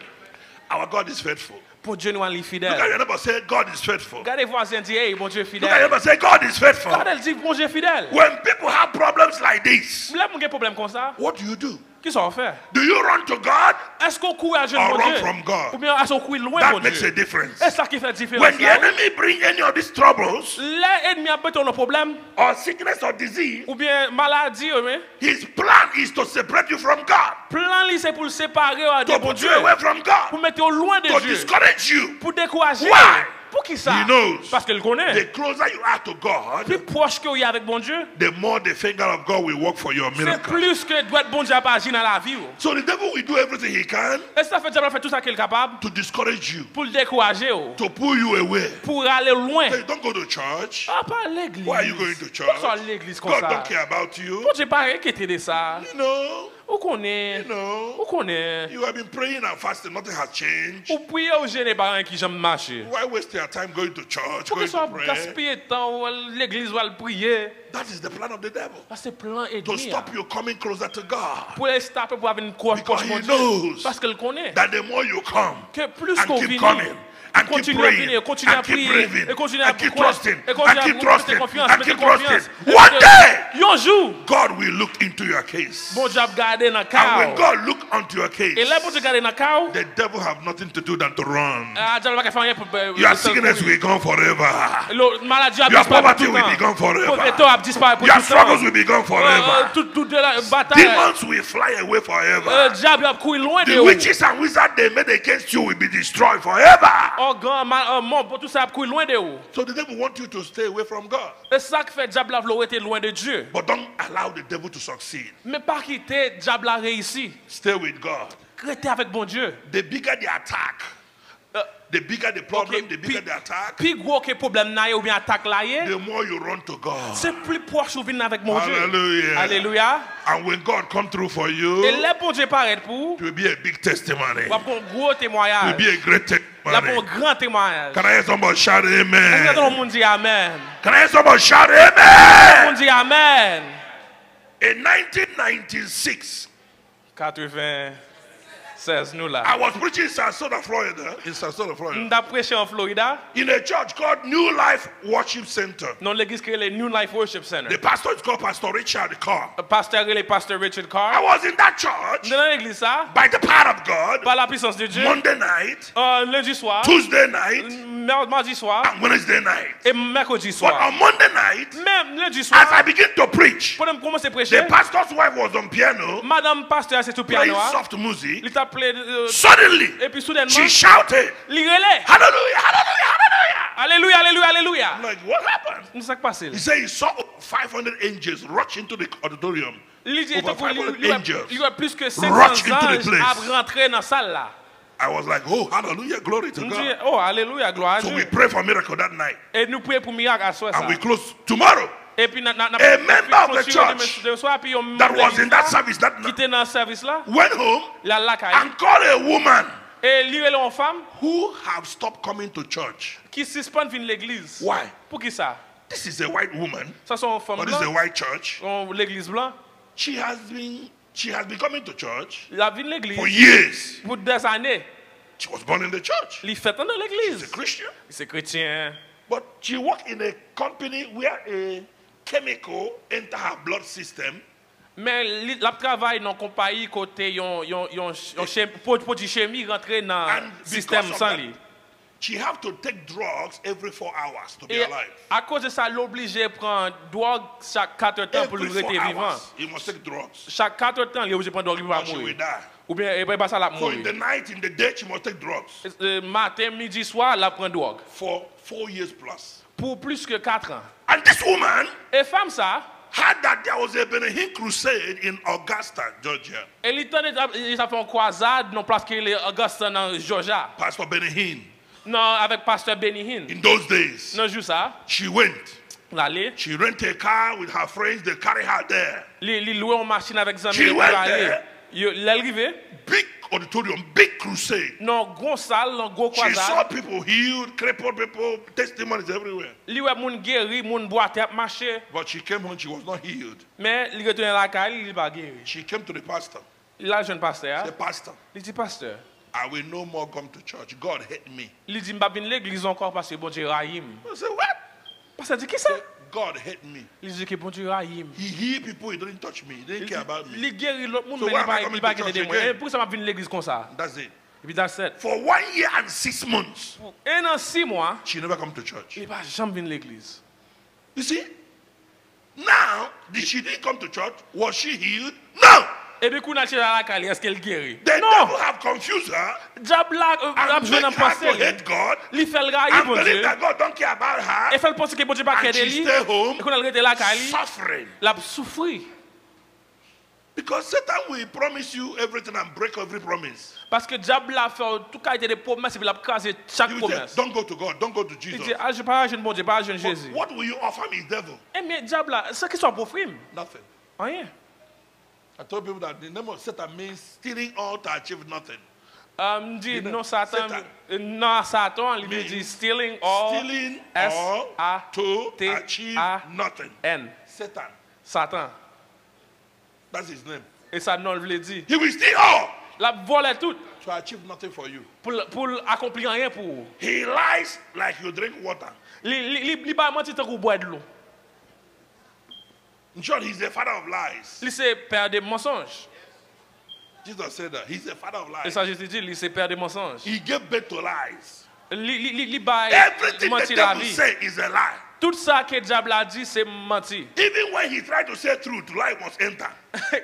Our God is faithful. Pour Dieu nous est Look at fidèle. your neighbor, say, God is faithful. Regardez voisin dit hey, bon Dieu est Look at your fidèle. neighbor, say, God is faithful. Regardez dit bon Dieu est fidèle. When people have problems like this, Là mon problème comme ça. what do? Qui ça fait? Do you run to God? Est-ce qu'on court à Dieu Or bon run Dieu? from God. Ou bien est-ce qu'on court loin That bon makes a Dieu? difference. C'est ça qui fait différence. When the enemy bring any of these troubles L'ennemi a besoin de problème or sickness or disease, ou bien maladie, mais his plan is to separate you from God, plan li c'est pour le séparer de to bon put Dieu, you away from pour God, mettre au loin de to Dieu, discourage you. pour décourager. Why? Pour qui ça? He knows. Parce qu'il connaît. The closer you are to Plus God, proche que vous y avec bon Dieu, the more the finger of God will work for your c'est miracle. plus que doit être bon Dieu à pas agir dans la vie. So the devil will do everything he can Et ça fait diable fait tout ça qu'il est capable to discourage you, pour le décourager, to pull you away. pour aller loin. Say, don't go to church. Ah, pas à l'église. Why are you going to church? Pourquoi à l'église comme God ça? don't care about you. Bon Dieu pas inquiété de ça. You know, Où connaît? Où connaît? you have been praying and fasting, nothing has changed. Ou prier au gêné par un qui j'aime marcher. Why waste your time going to church, Pour que going soit to pray? gaspiller de temps l'église va le prier. That is the plan of the devil. Parce que c'est plein et To demi. stop you coming closer to God. Pour les stopper pour avoir une croix Because proche he mon Dieu. knows Parce qu'elle connaît. that the more you come Que plus and qu'on keep vient, coming and keep continue à praying venir, continue à and keep prier, believing et continue à and keep croire, trusting et continue and à keep mettre trusting confiance, and mettre keep confiance. trusting, one day Un jour, God will look into your case. bon Dieu a gardé dans le And when chaos. God look onto your Et case, là, bon Dieu garder dans le chaos, the devil have nothing to do than to run. diable va faire rien pour Your sickness will be gone forever. La maladie a Your disparu poverty tout will le be gone temps. forever. Pauvreté a disparu pour Your tout le struggles temps. will be gone forever. Toute la bataille, Demons will fly away forever. diable a couru loin de The vous. witches and wizards they made against you will be destroyed forever. Organ, mort, tout ça a couru loin de vous. So the devil wants you to stay away from God. Et ça qui fait diable a voulu être loin de Dieu. But don't allow the devil to succeed. Mais pas quitter diable a réussi. Stay with God. Restez avec bon Dieu. The bigger the attack, the bigger the problem, the bigger the attack, Plus gros que problème là ou bien attaque là, the more you run to God. c'est plus proche ou venir avec mon Dieu. Hallelujah. Alléluia. And when God come through for you, Et là bon Dieu paraît pour, it will be a big testimony. va pour un gros It will témoignage. be a great Là pour un testimony. grand témoignage. Can I hear somebody shout Est-ce que tout amen? le monde dit amen? Can I hear somebody shout Tout le amen? monde dit amen. In 1996, 96 nous là. I was preaching in Sarasota, Florida. In Sarasota, Florida. Nous avons prêché en Florida In a church called New Life Worship Center. dans l'église qui est le New Life Worship Center. The pastor is called Pastor Richard Carr. Pasteur et le pasteur Richard I Carr. was in that church Dans l'église ça, by the power of God par la puissance de Dieu, Monday night, lundi soir, Tuesday night, mardi soir and Wednesday night. et mercredi But soir. on Monday night, Même lundi as I soir, begin to preach, pendant que commencer à prêcher, the pastor's wife was on piano, Madame Pasteur c'est tout playing piano. soft music. Il t'a appelé Suddenly, et puis soudainement, she shouted, il relève. Hallelujah, hallelujah, hallelujah. Alléluia, alléluia, alléluia. I'm like, what happened? C'est ça qui passe. He said he saw 500 angels rush into the auditorium. Il dit Over 500 angels il y a plus que rush 500 into the anges place. à rentrer dans la salle là. I was like, oh, hallelujah, glory to On dit, God. oh, alléluia, gloire à So we Dieu. pray for miracle that night. Et nous prions pour miracle à soi ça. And we close tomorrow. Et puis, A member of the church that was in that service that qui night était dans le service là, went home la lacaille. and called a woman Et lui et une femme who have stopped coming to church. qui suspend venir l'église. Why? Pour qui ça? This is a white woman, Ça sont une femme but this is a blanche, white church. l'église blanche. She has been coming to church La vie de for l'église years. pour des années. She was born in the church. Il fait dans She's a l'église. Christian. C'est chrétien. But she worked in a company where a chemical enter her blood system. Mais la travail dans compagnie côté yon produit chimie rentré dans le système sans lui. She have to take drugs every 4 hours to be Et alive. à cause de ça, l'obligé à prendre drogue chaque 4 temps pour le Every 4 rester vivant. hours, you must take drugs. Chaque 4 temps, il est obligé de prendre drogue pour Or she will mourir. die. Ou bien, il va ça la So in mourir. the night, in the day, she must take drugs Matin, midi, soir, la prend drogue. for 4 years plus. Pour plus que 4 ans. And this woman Et femme ça, heard that there was a Benin crusade in Augusta, Georgia. elle a fait une croisade dans place qui est Augusta dans Georgia. Pastor Benin. Non, avec pasteur Benny Hinn. In those days, Non, juste ça. she went. L'aller. She rented a car with her friends. They carry her there. Il louait une machine avec des amis She pour went aller. there. L'arrivée. Big auditorium, big crusade. Non, gros salle, non, gros She saw croisade. people healed, crippled people, testimonies everywhere. Li ouais moun guéri, moun boite, marché. But she came home, she was not healed. Mais il retourne à la caille, il pas guéri. She came to the pastor. Il a jeune pasteur. The pastor, Il dit pasteur. I will no more come to church. God hate me. Il dit m'pa venir l'église encore parce que bon Dieu raïm. I said, what? Pasteur dit qui ça? God hate me. Il dit que bon Dieu raïm. He healed people, he didn't touch me. He didn't care about me. Il guéri l'autre monde So mais why am I il coming pas to guéri church moi. again? Et pour ça m'a venir l'église comme ça. That's it. Et puis that's it. For 1 year and 6 months, Et dans 6 mois, she never come to church. il pas jamais venir l'église. You see? Now, she didn't come to church. Was she healed? No. Et puis, quand on a tiré à la caille, est-ce qu'elle guérit? The Non! devil have confused her Diable a and besoin make d'en her passer. to hate God Il fait le raï, and bon believe Dieu. that God don't care about her Et fait le penser que bon Dieu pas and qu'aider she lui. stay home Et quand elle rete la caille, suffering. elle a souffert. Because Satan will promise you everything and break every promise. Parce que diable a fait tout qualité de promesses et puis il a crasé chaque You will say, promesse. don't go to God, don't go to Il Jesus. dit, ah, je pas jeune bon Dieu, pas jeune Jésus. What will you offer me, devil? Eh bien, diable là, c'est qui soit pour frime? Nothing. Rien. I told people that the name of Satan means stealing all to achieve nothing. Dit You know, non Satan, Satan. non Satan, il veut dire stealing all, Stealing all to S-A-T-A-N. achieve nothing. Satan. Satan. That's his name. Et ça non veut dire. He will steal all La volé tout to achieve nothing for you. pour accomplir rien pour vous. He lies like you drink water. Il pas mentir tant qu'on boit de l'eau. In short, he's the father of lies. Il c'est père des mensonges. Jesus said that. He's the father of Et lies. ça Jésus dit, il c'est père des mensonges. He gave birth to lies. Il ba Everything the mentir la devil vie. say is a lie. Tout ça que diable a dit c'est mentir. Even when he tried to say truth, lie must enter.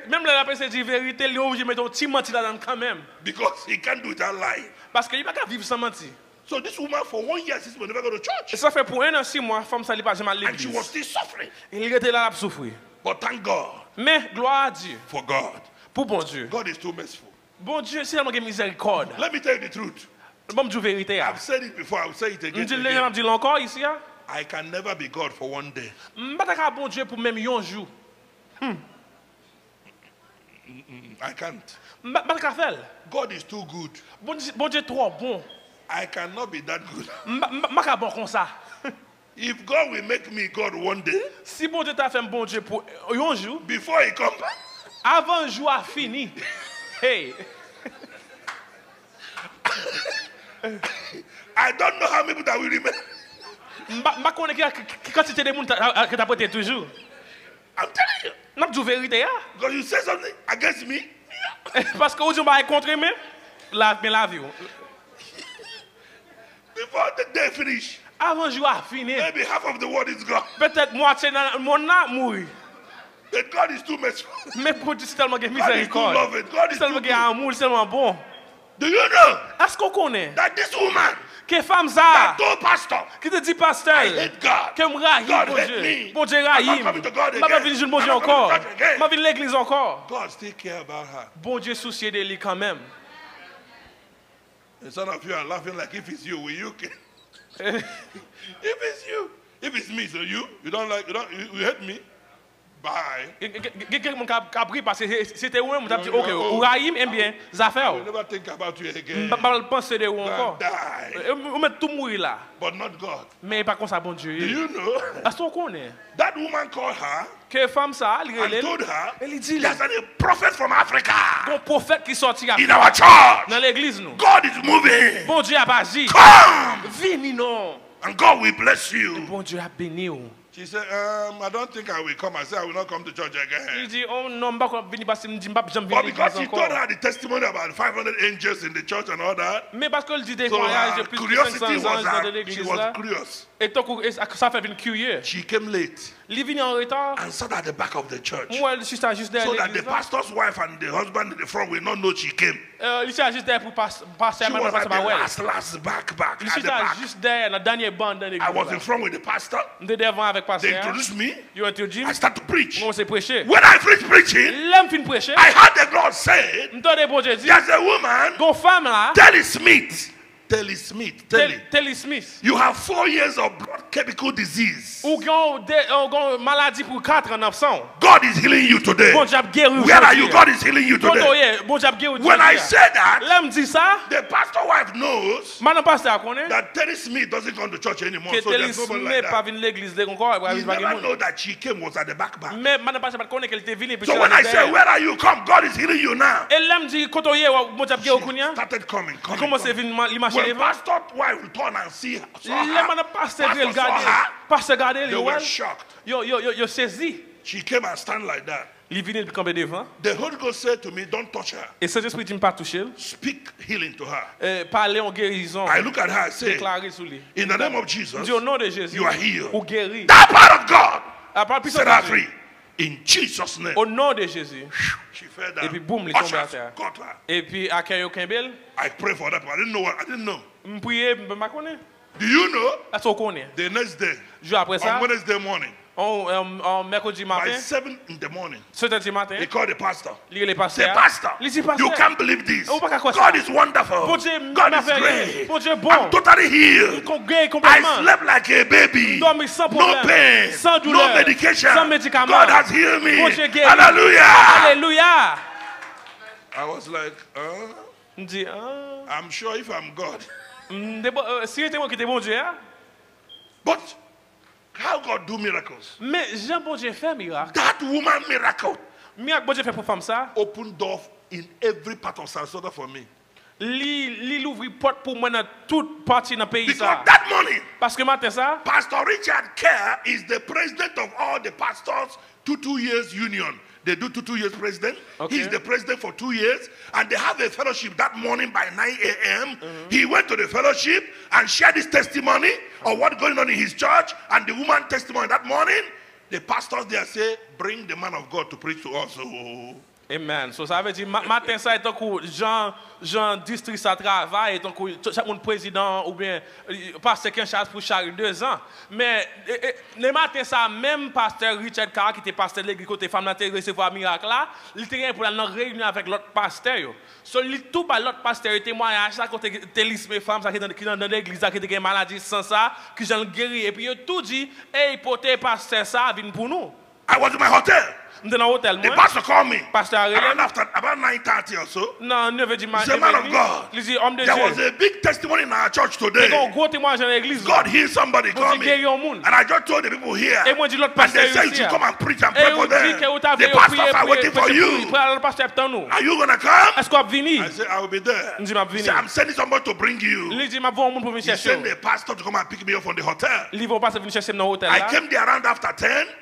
Même la personne dit vérité, il est obligé de mettre un petit mentir là-dedans quand même. Because he can't do it without lying. Parce qu'il ne peut pas vivre sans mentir. So this woman for 1 year, 6 months, never go to Et church. ça fait pour 1 an 6 mois, femme ça n'est pas jamais à And she was l'église. still suffering. Il était là pour souffrir. But thank God Mais gloire à Dieu, for God. pour bon Dieu. God is too merciful. Bon Dieu, c'est tellement de miséricorde. Let me tell you the truth. Bon Dieu vérité. I've said it before, I'll say it Je again. dis again. le encore ici. I can never be God for 1 day. Je ne peux pas bon Dieu pour même un jour. I can't. Je ne peux pas faire. God is too good. Bon Dieu trop bon. I cannot be that good. Je ne peux pas bon comme ça. If God will make me God 1 day, Si bon Dieu t'a fait un bon Dieu pour un jour, before he comes, avant le jour a fini. Hey, I don't know how many people that will remain. je ne sais pas quelle quantité de monde que tu as prêté toujours. I'm telling you. Je ne dis pas la vérité. Because you say something against me, Parce que aujourd'hui, on va contre moi. La vie. before the day finish, Avant le jour a fini. maybe half of the world is gone. Peut-être moitié de mon âme mourir. But God is too merciful. Mais pour Dieu, c'est tellement de God is too miséricorde. loving. God is C'est tellement too de good. amour, c'est tellement bon. Do you know Est-ce qu'on connaît that this woman que femme that ça, told pastor, qui te dit pasteur, I hate God. que me raïm, God bon hate Dieu. me. Bon Dieu I'm not raïm. coming to God Je ne vais pas again. venir jouer bon Dieu I'm not coming encore. to church again. Je vais venir l'église encore. God still care about her. Bon Dieu soucié de lui quand même. And some of you are laughing like if it's you, will you? If it's you, if it's me, so you don't like, you hate me. Bye. Quelqu'un qui a pris parce que c'était où, on t'a dit, ok, ou raïm, aime bien, ça fait. I will never think about you Je again. ne vais pas penser de où encore. Die. On met tout mourir là. But not God. Mais pas comme ça, bon Do Dieu. you know Est-ce qu'on connaît that woman called her que femme ça, and told her elle dit, there's a prophet from Africa un prophète qui sortira in our church. dans l'église, nous. God is moving. Bon Dieu a pas agi. Come. Vini non. And God will bless you. Bon Dieu a béni ou. She said, I don't think I will come. I said, I will not come to church Il again. dit, oh non, je ne vais pas venir parce que je ne vais pas But venir because she encore. told her the testimony about 500 angels in the church and all that, Mais parce qu'elle dit des so voyages de her plus de curiosity 500 was anges dans that she l'église was là. curious. Et donc, ça fait une curieux. She came late Il vient en retard. and sat at the back of the church Moi, je suis juste derrière so that the l'église là. pastor's wife and the husband in the front will not know she came. Il suis juste derrière pour passer She à was at the ma last back Il at suis the back. juste derrière la dernière bande dans I l'église. was in front with the pastor. De devant avec They pasteur. introduced me. Ils ont introduit. I start to preach. On s'est prêché. When I finished preaching, L'homme fin prêcher. I heard the Lord say, M'entendez bon Dieu dire. there's a woman, Gon femme là. Telly Smith. Telly Smith. Telly. Telly Smith. You have 4 years of blood chemical disease. Ou gon maladie pour 4 ans absent. God is healing you today. Bon Dieu a guéri. Where are you? God is healing you today. Bon Dieu a guéri. When I say that, L'homme dit ça. the pastor wife knows Madame pasteur connaît. that Telly Smith doesn't come to church anymore. Que So Telly there's nobody Smith like pas that. venir l'église de encore. You never know that she came was at the back. Mais madame pasteur pas connaît qu'elle était venue. So when I say, where are you? Come, God is healing you now. Et l'homme dit quand on y est, bon Dieu a guéri kounya. Started coming. Comment c'est venu l'image When devant? pastor wife returned and see her, saw Les her, madame pasteur pastor saw regarder. her, Pasteur regarder they were shocked. yo saisi. She came and stand like that. Il vient de camper devant. The Holy Ghost said to me, don't touch her. Et Saint-Esprit dit ne pas toucher. Speak healing to her. Parler en guérison. I look at her and say, Déclarer sur lui. in the name of Jesus, Dis au nom de Jésus. you are healed. Ou guéri. That part of God À part puissance set her de free. Dieu. In Jesus' name. Au nom de Jésus. She fell down. Et puis boum, il est tombé à Ushers terre. got her. Et puis accueille aucun bel. I pray for that. I didn't know what. I didn't know. M'prier, m'pa connaît. Do you know? Est-ce qu'on connaît? The next day, Jour après ça, on Wednesday morning, en mercredi by matin, 7 in the morning, 7h matin, they called the pastor. il est Say, pasteur. pastor, Il dit you pasteur. can't believe this. Oh, pas qu'à quoi ça. God is wonderful. Bon Dieu, God is merveilleux. great. Bon Dieu bon. I'm totally healed. Qu'on guérit I complètement. slept like a baby. Dormi sans No problème. pain. Sans douleur. No medication. Sans médicament. God has healed me. Bon Dieu guérit. Hallelujah. Alléluia. I was like, On dit, I'm sure if I'm God. si c'était moi qui étais bon Dieu, hein? But how God do miracles? Mais Jean bon Dieu fait miracle. That woman miracle Miracle bon Dieu fait pour femme ça. opened door in every part of Sarasota for me. Li l'ouvri porte pour moi dans toute partie dans pays Because ça. that morning, Parce que matin ça, Pastor Richard Kerr is the president of all the pastors 2 years union. They do 2 years president. Okay. He's the president for 2 years. And they have a fellowship that morning by 9 a.m. He went to the fellowship and shared his testimony of what's going on in his church. And the woman testimony that morning, the pastors there say, bring the man of God to preach to us. Oh. amen. So ça veut dire matin ça est un coup Jean district ça travail et un coup chaque monde président ou bien pasteur qui en charge pour chaque 2 ans. Mais le matin ça même pasteur Richard Carr qui était pasteur de l'église côté femme là recevoir miracle là, il était pour aller en réunion avec l'autre pasteur yo. So il tout par l'autre pasteur témoignage ça côté télisme femme ça qui dans l'église qui était maladie sans ça qui j'en guéri et puis il tout dit hey porter pasteur ça vient pour nous. I was in my hotel. Dans l'hôtel The moi. pastor called me. Pasteur Around about 9:30 or so. Non, 9h du matin. He's a man of God. Il dit homme de There was Dieu. a big testimony in our church Il y today. a un gros témoignage dans l'église. God healed somebody, Bon call Dieu me. guérit un monde. And I just told the people here. Et moi, je dis l'autre And they pasteur said you ici. should come and preach and Et pray for on dit que vous them. avez The pastors are waiting for you. Le pasteur attend nous. Are you going to come? Est-ce qu'on va venir? I said, I will be there. Il dit, m'a He venir. said, I'm sending somebody to bring you. Il dit, m'a voir un monde pour venir He chercher. sent the pastor to come and pick me up from the hotel. Il va passer venir chercher dans l'hôtel I là. came there around after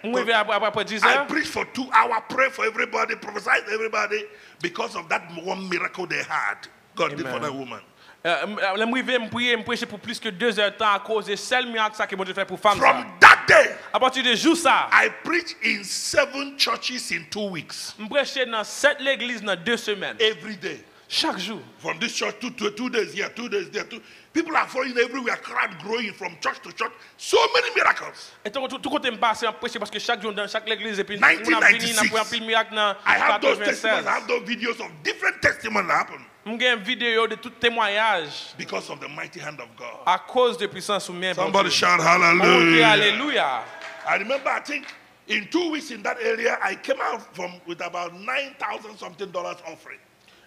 10. Moi, je vais après 10 I heures. preached for 2 hours, pray for everybody, prophesy to everybody because of that one miracle they had. God did for that woman. Je me prier, me prêcher pour plus que 2 heures de temps à cause de seul miracle ça que mon Dieu fait pour femme. From that day, À partir de jour ça, I preached in 7 churches in 2 weeks. je prêchais dans 7 églises dans 2 semaines. Every day. Chaque jour. From this church to 2 days here, 2 days there. People are following everywhere, crowd growing from church to church. So many miracles. Et tout côté me passe en prêcher parce que chaque jour dans chaque église et puis 1996. on a pris un miracle dans I have those 96. testimonies, I have those videos of different testimonies that happened J'ai une vidéo de tout témoignage because of the mighty hand of God. à cause de puissance ou même. Somebody shout Oh, hallelujah. Alléluia. I remember, I think in 2 weeks in that area, I came out with about $9,000 something offering.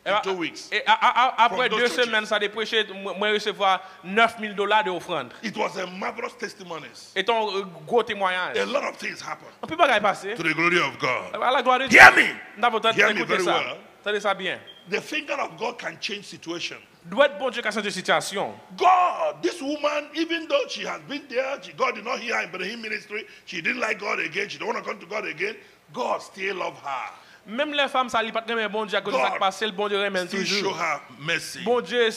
In 2 weeks. Et après From 2 those churches. semaines, ça a prêché, moi recevoir $9,000 d'offrande. It was a marvelous testimony. Et ton gros témoignage. A lot of things happened On peut pas passer. to the glory of God. À la gloire de Dieu. Hear me. Nous avons Hear me écouté very ça. well. Tenez ça bien. the finger of God can change situation. Doit bon Dieu qui a changé situation. God, this woman, even though she has been there, God did not hear her in Ibrahim ministry, she didn't like God again, she don't want to come to God again, God still loves her. Même les femmes, ça ne pas très bon Dieu, à cause de ça qui passe, le bon Dieu remet Still show toujours. her mercy. Bon Dieu,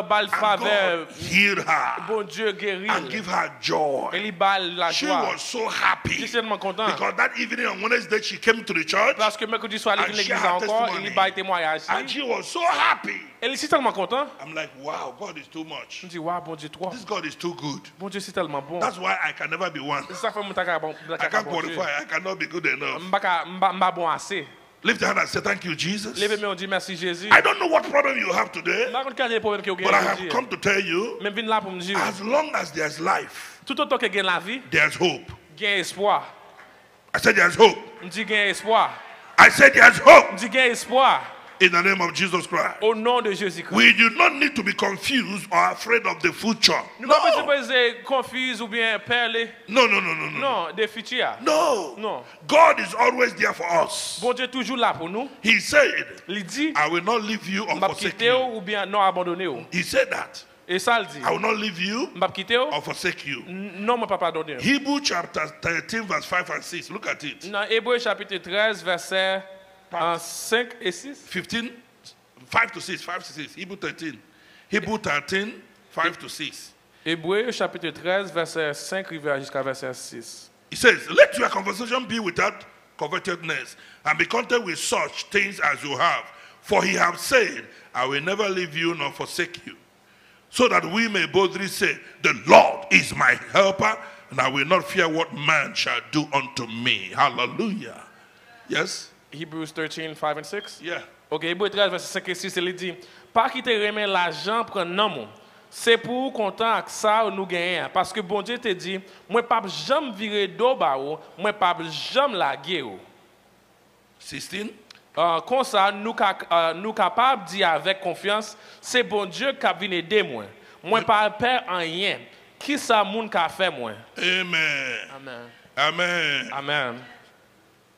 bal faveur. God heal her Bon Dieu guérit. and give her joy. Et il bal la She joie. was so happy Je suis tellement content. because that evening on Wednesday she came to the church Parce que mercredi soir, and il she l'église had encore, testimony. il baille témoignage. and she was so happy. Et il est tellement content. I'm like, wow, God is too much. Je me dis, waouh, bon Dieu, toi. This God is too good. Bon Dieu, c'est tellement bon. That's why I can never be one. C'est ça que fait mon taca bon. I can't qualify. I cannot be good enough. M'ba bon assez. Lift your hand and say, thank you, Jesus. Levez-moi, on dit merci Jésus. I don't know what problem you have today, Par contre, quel est le problème que vous but I have avez come to tell you, Même vinn là pour me dire, as long as there's life, tout autant que gagne la vie, there's hope. gagne espoir. I said there's hope. On dit gagne espoir. I said there's hope On dit gagne espoir. in the name of Jesus Christ. Au nom de Jésus-Christ. We do not need to be confused or afraid of the future. Nous ne pouvons No, pas être confus ou bien perler. no, no, no, no, no. Non, des futurs. No. Non. God is always there for us. Bon Dieu est toujours là pour nous. He said, Il dit, I will not leave you or m'a forsake quitté you. ou bien non abandonné. He said that. Et ça le dit. I will not leave you M'a quitté or forsake you. non m'a pas pardonné. Hebrew chapter 13, verse 5 and 6. Look at it. Dans Hébreux chapitre 13 verset 5 et 6. 15, 5 to 6, 5 to 6. Hebrew 13. Hebrew 13, 5 to 6. Hébreux chapitre 13 verset 5 jusqu'à verset 6. He says, let your conversation be without covetousness, and be content with such things as you have. For he hath said, I will never leave you nor forsake you. So that we may boldly say, the Lord is my helper, and I will not fear what man shall do unto me. Hallelujah. Yes? Hebrews 13, 5 and 6. Yeah. Ok, Hébreux 13 verset 5 et 6, il dit, pas qui te remet l'argent pour non mon. C'est pour content avec ça nous gagnons. Parce que bon Dieu te dit, moi pas jamais virer d'eau ba ou, moi pas jamais la guerre. 16. Comme ça, nous capables de dire avec confiance, c'est bon Dieu qui vient aider moi. Moi pas peur en rien. Qui ça moun ka fait moi? Amen. Amen. Amen. Amen.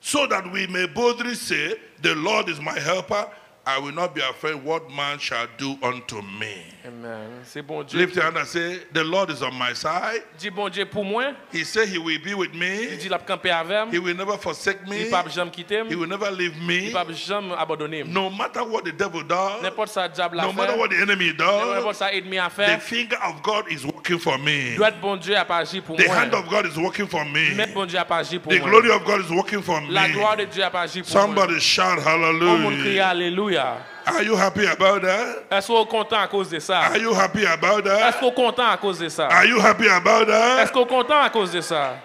So that we may boldly say, the Lord is my helper, I will not be afraid what man shall do unto me. Amen. C'est bon Dieu. Lift your hand and say, the Lord is on my side. Dis bon Dieu pour moi. He said he will be with Il me. dit la camper avec He moi. will never forsake Il me. pas jamais quitter He moi. will never leave Il me. pas jamais abandonner moi. No matter what the devil does, N'importe ça diable a no matter fait. what the enemy does, N'importe ça ennemi a the fait. finger of God is working for me. Doit bon Dieu a pas agi pour The moi. hand of God is working for me. Mais bon Dieu a pas agi pour The moi. glory of God is working for La gloire me. de Dieu a pas agi pour moi. Somebody shout Tout le monde crie hallelujah. alléluia. Are you happy about that? Est-ce qu'on est content à cause de ça? Are you happy about Est-ce that? qu'on est content à cause de ça? Are you happy about Est-ce that? qu'on est content à cause de ça?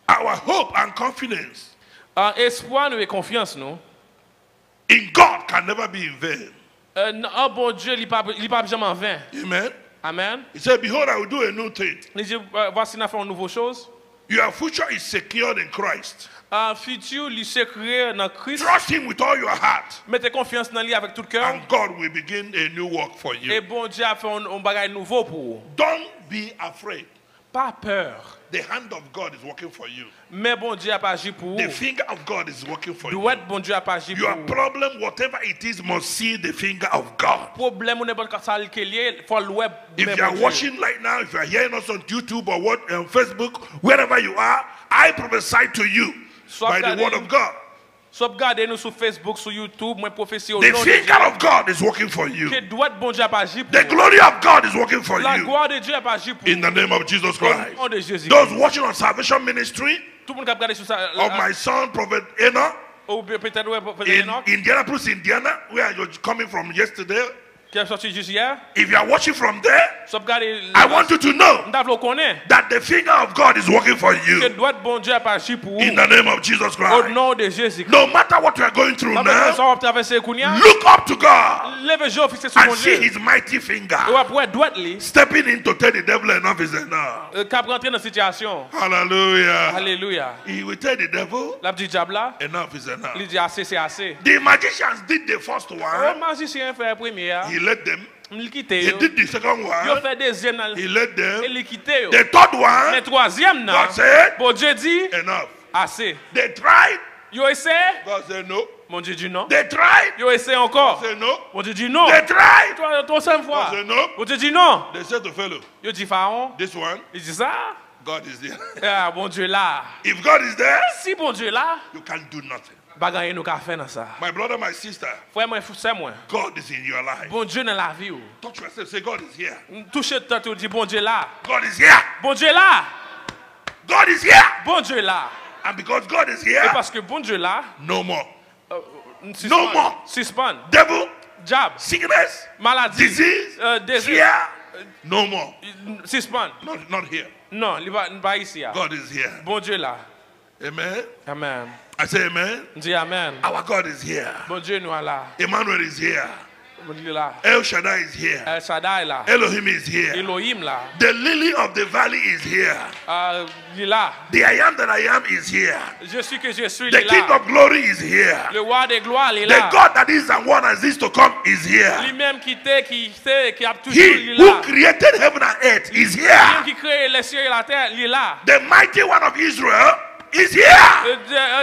Our hope and confidence Espoir nous et confiance nous. in God can never be in vain. Oh bon Dieu, il n'est pas jamais en vain. Amen. Amen. He said, behold, I will do a new thing. Il dit, voici, nous fait une nouvelle chose. Your future is secured in Christ. Futur, il secret dans Christ. Trust him with all your heart, Mettez confiance dans lui avec tout le cœur. and God will begin a new work for Et you. bon Dieu a fait un bagage nouveau pour vous. Don't be afraid. Pas peur. The hand of God is working for you. Mais bon Dieu a pas agi pour The vous. finger of God is working for you. Douette bon Dieu a pas agi pour Your vous. problem, whatever it is, must see the finger of God. Problème ou n'importe quoi ça qu'il y ait, faut le web. If you are watching right now, if you are hearing us on YouTube or what on Facebook, wherever you are, I prophesy to you by the word of God. Soit regardez nous sur Facebook, sur YouTube, moi prophétie au The nom de Dieu. finger of God is working for you. Que douette bon Dieu a pas agi pour The vous. glory of God is working for La you. gloire de Dieu a pas agi pour In the name of Jesus vous. Au Christ. nom de Jésus. Those watching on Salvation Ministry Tout le monde qui a regardé sur ça. of my son, Prophet Enoch, Ou bien peut-être ouais, in Enoch, Indianapolis, Indiana, where you're coming from yesterday. qui a sorti juste hier. If you are watching from there, Soit regardez. I want you to know Nous connaît that the finger of God is working for que you. douette bon Dieu a pas agi pour vous. In the name of Jesus Au Christ. nom de Jésus. No matter what you are going through Ça now, va traverser Kounia. look up to God Lève jeu fixé sur and mon see Dieu. his mighty finger Et après douette li, stepping in to tell the devil enough is enough. cap rentrer dans situation. Hallelujah. Alléluia. He will tell the devil La petite diable là, enough is enough. il dit assez c'est assez. The magicians did the first Le one. magicien fait la première, He let them. il quitte He yo. did the second Yo one. fait deuxième, He let et them. il quitte yo. The third Le one, troisième God là, said bon Dieu dit enough. assez. They tried. Yo Yo essayé? God said no. Mon Dieu dit non. They tried. Yo essayé encore. God said no. Mon Dieu dit non. They tried. Troisième fois. God said no. Mon Dieu dit non. They said to Pharaoh, Yo dit Pharaon. this one, Il dit ça. God is there. Ah, bon Dieu là. If God is there, Si bon Dieu là, you can't do nothing. bagaille nous ka faire dans ça. My brother, my sister, Frère moi, c'est moi. God is in your life. Bon Dieu dans la vie. Touch yourself, say, God is here. Touchez tête ou dit bon Dieu là. God is here. Bon Dieu là. God is here. Bon Dieu là. And because God is Et here, parce que bon Dieu là, no more. suspend, more. suspend, Devil, diable, sickness, maladie, disease, désir, fear, no more. suspend. Not here. Non, il va pas ici. God is here. Bon Dieu là. Amen. Amen. I say amen. Dis amen. Our God is here. Bon Dieu nous est là. Emmanuel is here. Bon Dieu là. El Shaddai is here. El Shaddai là. Elohim is here. Elohim là. The lily of the valley is here. Il est là. The I am that I am is here. Je suis que je suis, il The est King là. of glory is here. Le roi des gloires, il est The là. God that is and one and is to come is here. Lui-même qui a toujours, He il est who là. created heaven and earth is Lui-même here. qui crée les cieux et la terre, il est là. The mighty one of Israel is here.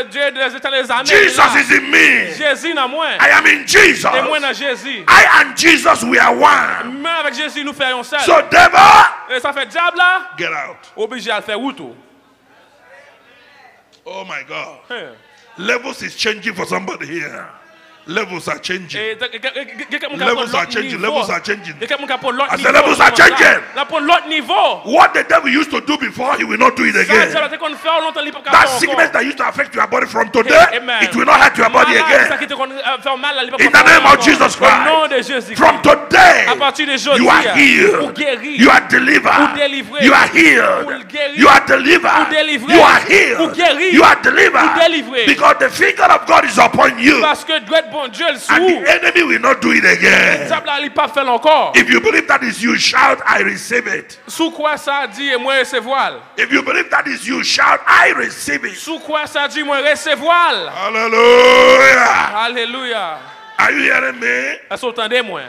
Dieu des éternels armées, il est Jesus là. is in me. Jésus dans moi. I am in Jesus. Et moi dans Jésus. I and Jesus, we are one. Mais avec Jésus, nous faisons seul. So devil, Et ça fait diable là, get out. obligé à le faire route. Oh my God. Levels is changing for somebody here. Levels are changing. Levels are changing. Levels are changing. I said levels are changing. L'autre niveau. What the devil used to do before, he will not do it again. That sickness that used to affect your body from today, it will not hurt your body again. In the name of Jesus Christ, from today, you are healed, you are delivered, you are healed, you are delivered, you are healed, you are delivered, because the finger of God is upon you. Bon Dieu, And the enemy will not do it again. If you believe that is you, shout, I receive it. Sous quoi ça dit et moi recevoir? If you believe that is you, shout, I receive it. Sous quoi ça dit moi recevoir? Hallelujah. Alléluia. Are you hearing me? Est-ce que vous entendez moi?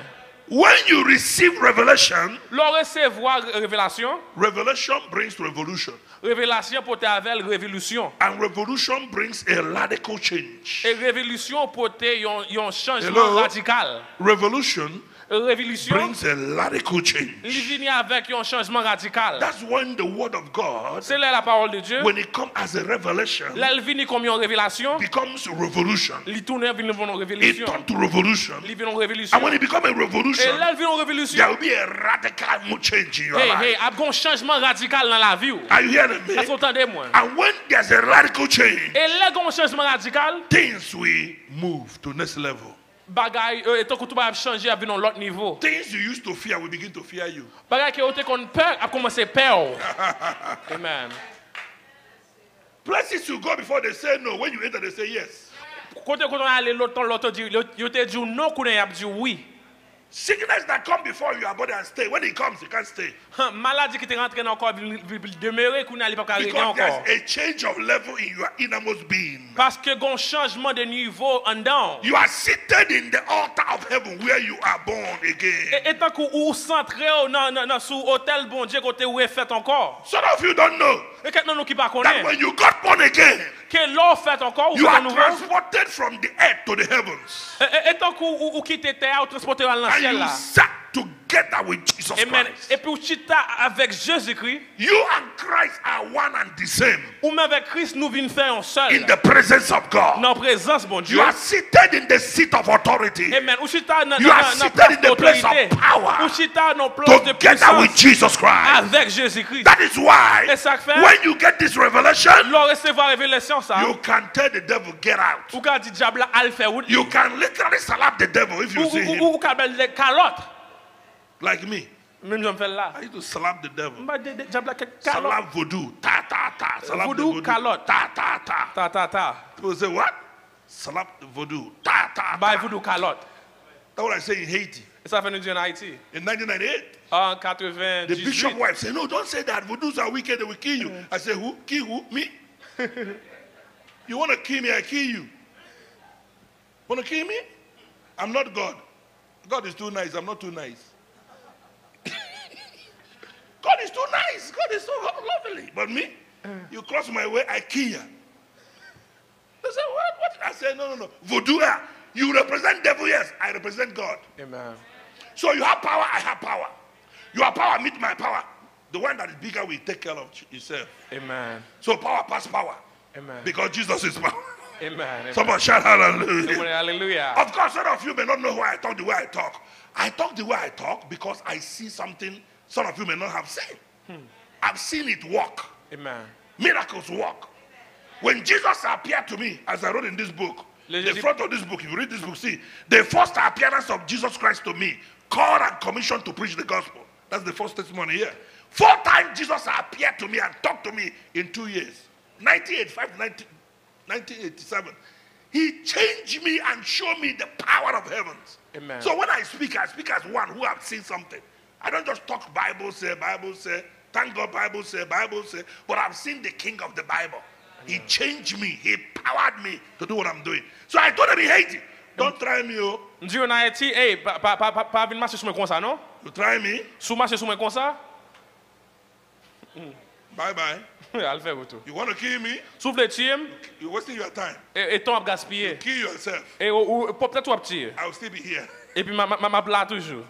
When you receive revelation, Le recevoir révélation, revelation brings revolution. révélation pour te avec révolution. And revolution brings a radical change. Et révolution pour te un changement Hello? radical. Revolution Révolution, brings a radical change. il vient avec un changement radical. That's when the word of God, C'est là la parole de Dieu. when it comes as a revelation, Là, il vient comme une révélation. becomes a revolution. Il tourne vers une It révolution. turns to revolution. Il vient une révolution. And when it becomes a Et revolution, là, il vient une révolution. there will be a radical change in your Hey, life. il y a un changement radical dans la vie. Are you hearing me? Est-ce que vous entendez moi? And when there's a radical change, Et là, il y a un changement radical. things will move to next level. Bagay, étant que tout va changer à venir à l'autre niveau. Things you used to fear will begin to fear you. Bagay qui était qu'on peur a commencé à peur. Amen. Places you go before they say no. When you enter, they say yes. Quand on allait l'autre dit, il te dit non, qu'on a dit oui. Sickness that come before your body and stay. When it comes, it can't stay. Maladie qui te rentre dans le corps, il demeurer qu'on n'allait pas arriver Because encore. there's a change of level in your innermost being. Parce que un changement de niveau en dedans. You are seated in the altar of heaven where you are born again. Et tant que vous centré sous hôtel bon Dieu côté où est fait encore. Some of you don't know Et maintenant nous qui pas that connaît. when you got born again, Que l'on fait encore ou you fait are un nouveau. transported from the earth to the heavens. Et tant que vous quittez terre ou transportez dans le And ciel you là. sat together with Jesus Amen. Christ. Et puis vous chita avec Jésus-Christ. You and Christ are one and the same Ou même avec Christ nous venons faire un seul. in the presence of God. Dans la présence bon Dieu. You are seated in the seat of authority Amen. Ou chita dans You are la seated place in the place of d'autorité. power. Ou chita dans la place de together with puissance Jesus Christ. avec Jésus-Christ. That is why Et ça fait when you get this revelation, l'on recevoir révélation ça. you can tell the devil, get out. Ou quand dit diable al faire route. You can literally slap the devil if you see him. Ou quand les calottes. Like me. Même je me fais là. I used to slap the devil. M'a dit diable calotte. Slap voodoo. Ta ta ta. Slap Voodoo, the voodoo. calotte. Ta ta ta. Ta ta ta. People say what? Slap the voodoo. Ta ta By ta. voodoo calotte. That's what I say in Haiti. Et ça fait nous dire en Haïti. In 1998, En the bishop 98. wife said, no, don't say that. Voodoos are wicked. They will kill you. I said, who? Kill who? Me? You want to kill me? I kill you. Want to kill me? I'm not God. God is too nice. I'm not too nice. God is too nice. God is so lovely. But me, you cross my way, I kill you. They say, I said, no. Voodoo, you represent devil, yes. I represent God. Amen. So you have power, I have power. Your power meet my power. The one that is bigger will take care of itself. Amen. So power pass power. Amen. Because Jesus is power. Amen. Someone shout hallelujah. Hallelujah. Of course, some of you may not know why I talk the way I talk. I talk the way I talk because I see something some of you may not have seen. I've seen it work. Amen. Miracles work. When Jesus appeared to me, as I wrote in this book, the front of this book, if you read this book, see, the first appearance of Jesus Christ to me, called and commissioned to preach the gospel. That's the first testimony here. 4 times Jesus appeared to me and talked to me in 2 years. 1987. He changed me and showed me the power of heavens. Amen. So when I speak as one who have seen something. I don't just talk Bible say, thank God Bible say, but I've seen the king of the Bible. He changed me. He empowered me to do what I'm doing. So I told him in Haiti, don't try me, oh. Dieu na Haiti, hey, pas venir marcher sur moi comme ça, non? You try me? Sous marcher sur moi comme ça? Bye-bye. Elle fait retour. You want to kill me? Souffle tuer, You're wasting your time. et ton ap gaspiller. Kill yourself. Et peut-être ou tuer. I will still be here Et puis ma plat toujours.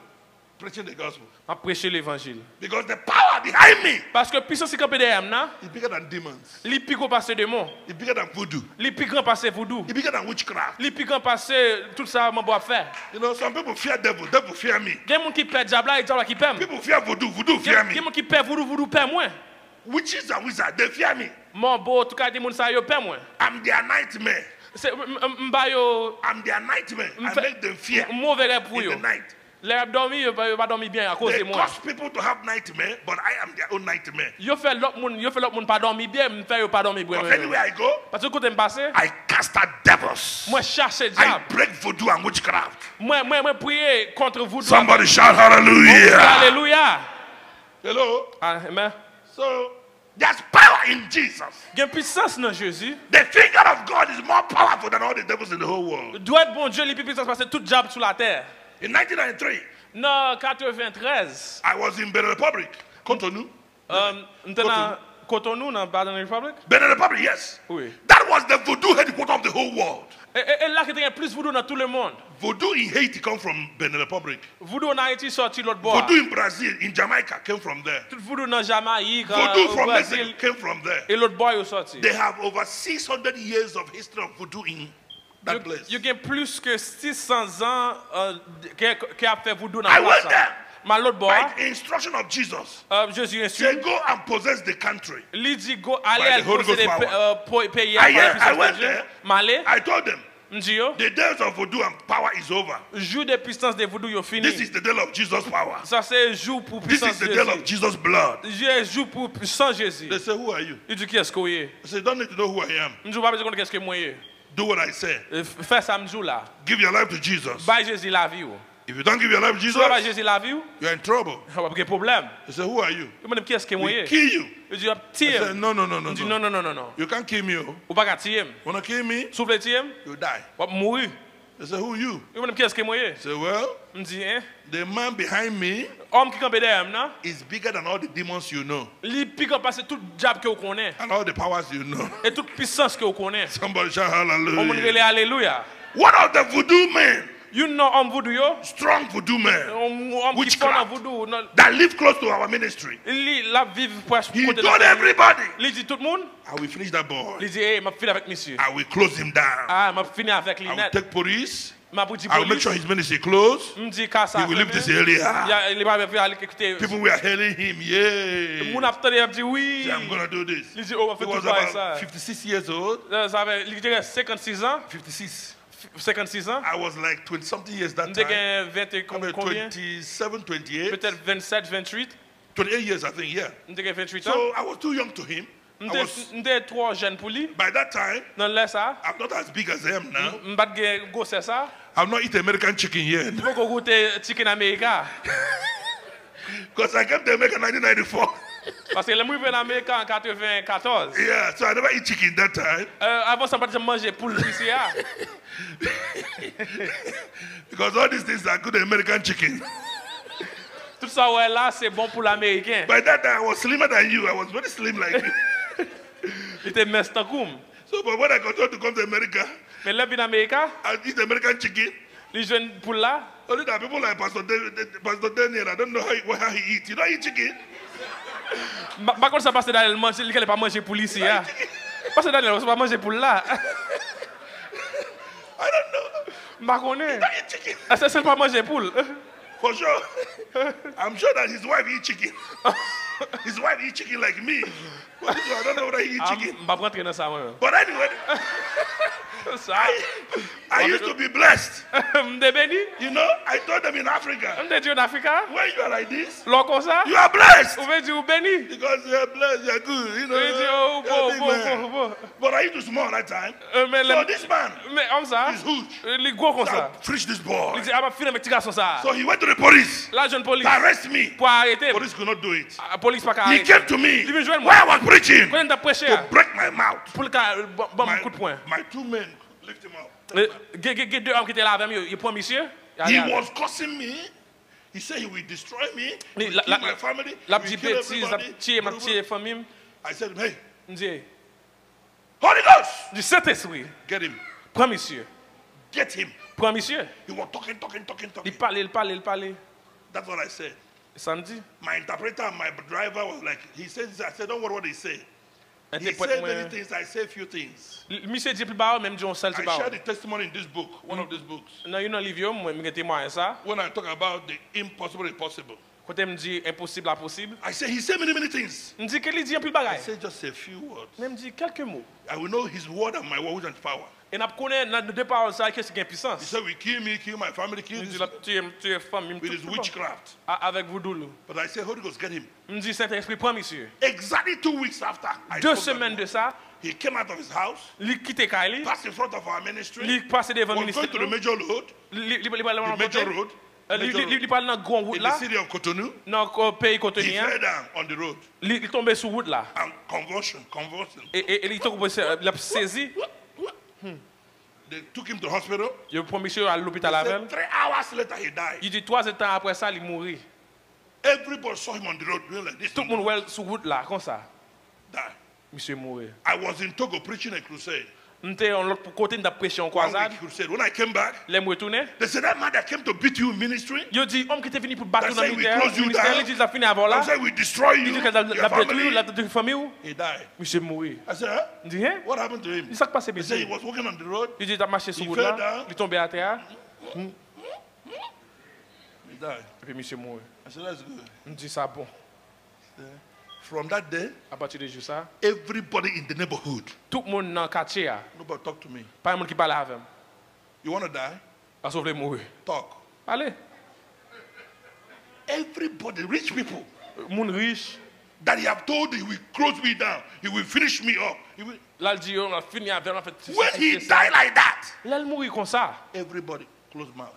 preaching the gospel. Ma prêcher l'évangile. Because the power behind me Parce que puissance qui campé derrière moi, is bigger than demons. li plus grand passer démon, It's bigger than voodoo. li plus grand passer voodoo, It's bigger than witchcraft. li plus grand passer tout ça mon bois faire. You know, some people fear devil. Devil fear me. Gen moun qui perd diable et diable qui perd. People fear voodoo. Voodoo fear me. Gen moun qui perd voodoo perd moi. Witches and wizards, they fear me. Mon beau tout cas des moun ça yo perd moi. I'm their nightmare. C'est m'ba yo I'm their nightmare. I make them fear mauvais rêve pour in yo. the night. Les rêves dormi yo pas dormi bien à cause They de moi. cause people to have nightmare, but I am their own nightmare. Yo fait l'autre moun pas dormi bien, me fait yo pas dormi bien. But anywhere I go, Parce que côté me passer, I cast out devils. moi chercher I diable. break voodoo and witchcraft. Moi prier contre vous. Somebody shout hallelujah. Alléluia. Hello? Amen. So, there's power in Jesus. Il y a une puissance dans Jésus. The finger of God is more powerful than all the devils in the whole world. Doit être bon Dieu, les plus puissants parce que tout diable sur la terre. In 1993, Non, 93. I was in Benin Republic, Cotonou. Nous étions dans Cotonou, dans Benin Republic. Benin Republic, yes. Oui. That was the voodoo headquarters of the whole world. Et là, il y a plus voodoo dans tout le monde. Voodoo in Haiti come from Benin Republic. Voodoo en Haïti sorti l'autre bord. Voodoo in Brazil, in Jamaica, came from there. Tout voodoo dans Jamaïque, Voodoo au from Brésil. Mexico came from there. Et l'autre bord est sorti. They have over 600 years of history of voodoo in that place. Il y a plus que 600 ans qui a fait voodoo dans I la went place. there. Mais l'autre bord, By the instruction of Jesus, Jésus say instruit. go and possess the country. Il dit go By aller the Holy posséder Ghost pays I par la puissance went de Dieu. there. Malé, I told them, m'di yo, the days of voodoo and power is over. jour de puissance de voodoo yo fini. This is the day of Jesus' power. Ça c'est jour pour This puissance is de the day of Jésus. Jesus' blood. Jour pour puissance Jésus. They say, who are you? Il dit qui est-ce que vous êtes? I say, you don't need to know who I am. M'di pas besoin de qu'est-ce que moi est. Do what I say. Fais ça m'di là. Give your life to Jesus. Bye Jésus la vie. If you don't give your life to Si tu pas Jesus, Jésus la vie, you're in trouble. on va pas de problème. They say, who are you? Il me dit qui est-ce que moi We est? kill you. Il dit I tire. say, no. Il dit non. You can't kill me. Oh. Ou pas qu'à tirer. Wanna kill me? Souffle tirer, You die. ou mourir. They say, who are you? Il me dit qui est-ce que moi est? I say, well, Il me dit hein, the man behind me homme qui campe derrière moi, is bigger than all the demons you know il pique passer tout diable que vous connaissez and all the powers you know. et toute puissance que vous connaissez. Somebody shout On me dit hallelujah. alléluia. One of the voodoo men, You know homme voodoo yo, strong voodoo men, homme qui font dans voodoo, that live close to our ministry. il la vive presque He côté told de everybody, il dit tout le monde, I will finish that boy. il dit hey, m'a fini avec monsieur. I will close him down. Ah, m'a fini avec I will Linette. take police. M'a pour dire I will make police. sure his ministry closed. Me dit qu'à ça. He will leave this Il area. il va aller quitter. People were hailing him. Mon Yeah. after il dit oui. I'm going to do this. Il dit on va He faire was tout ça. about 56 years old. Ça avait il dirait 56 ans. 56. 56 ans. I was like 20 something years that Il time. dirait 20 et I mean, combien? 27, 28. Peut-être 27, 28. 28 years, I think, yeah. Il dirait 28 ans. So I was too young to him. I was, Il était trop jeune pour lui. by that time, Dans le ça. I'm not as big as I am now. M'bat go c'est ça. I've not eaten American chicken yet. Il faut qu'on goûte chicken America. Because I came to America in 1994. Parce que le moi venu en Amérique en 94. Yeah, so I never eat chicken that time. Avant ça pas de manger poule ici. Because all these things are good American chicken. Tout ça ouais là c'est bon pour l'américain. By that time, I was slimmer than you. I was very slim like you. Il était mestre comme. So, but when I continued to come to America, Mais là, bien Amérique, and eat American chicken. les jeunes poules là. Only that people like Pastor Daniel, I don't know how he eats. You don't eat chicken? Par contre, ça passe dans le manger, il n'est pas manger poule ici. Parce que Daniel, on va manger poule là. I don't know. Par contre, He don't eat chicken. c'est pas manger poule. For sure. I'm sure that his wife eats chicken. His wife eats chicken like me. But I don't know whether he eats chicken. Je vais pas rentrer dans ça. But anyway, I used to be blessed. You know, I told them in Africa, when you are like this, you are blessed. Because you are blessed, you are good. You know, you are but I used to small that time. So this man is huge. So preach this boy. So he went to the police to arrest me. Police could not do it. He came to me while I was preaching to break my mouth. My two men lift him up. He was cursing me. He said he will destroy me, he will kill my family, he will kill everybody. I said, hey, Holy Ghost, get him. Get him. He was talking. Il parlait. That's what I said. Samedi. My interpreter and my driver was like, he said, I said, don't worry what he said. He said many things, I say a few things. I share the testimony in this book, one of these books. When I talk about the impossible and possible. I say, he said many things. I say just a few words. I will know his word and my word and power. He said, we kill me, kill my family, kill this with his witchcraft. But I say, Holy Ghost, get him. Exactly 2 weeks after I spoke that word, he came out of his house, passed in front of our ministry, was going to the major road, in the city of Cotonou. He fell down on the road. And convulsion. They took him to the hospital. Said 3 hours later he died. Everybody saw him on the road doing like this. Died. I was in Togo preaching a crusade. When I came back, they said that man that came to beat you in ministry, that said we close you down, that said we destroy you, your family. He died. I said, huh? What happened to him? He said he was walking on the road, he fell down, he died. I said, that's good. From that day, everybody in the neighborhood, nobody talk to me. You want to die? Talk. Everybody, rich people, that he have told he will close me down, he will finish me up. When he died like that, everybody closed mouth.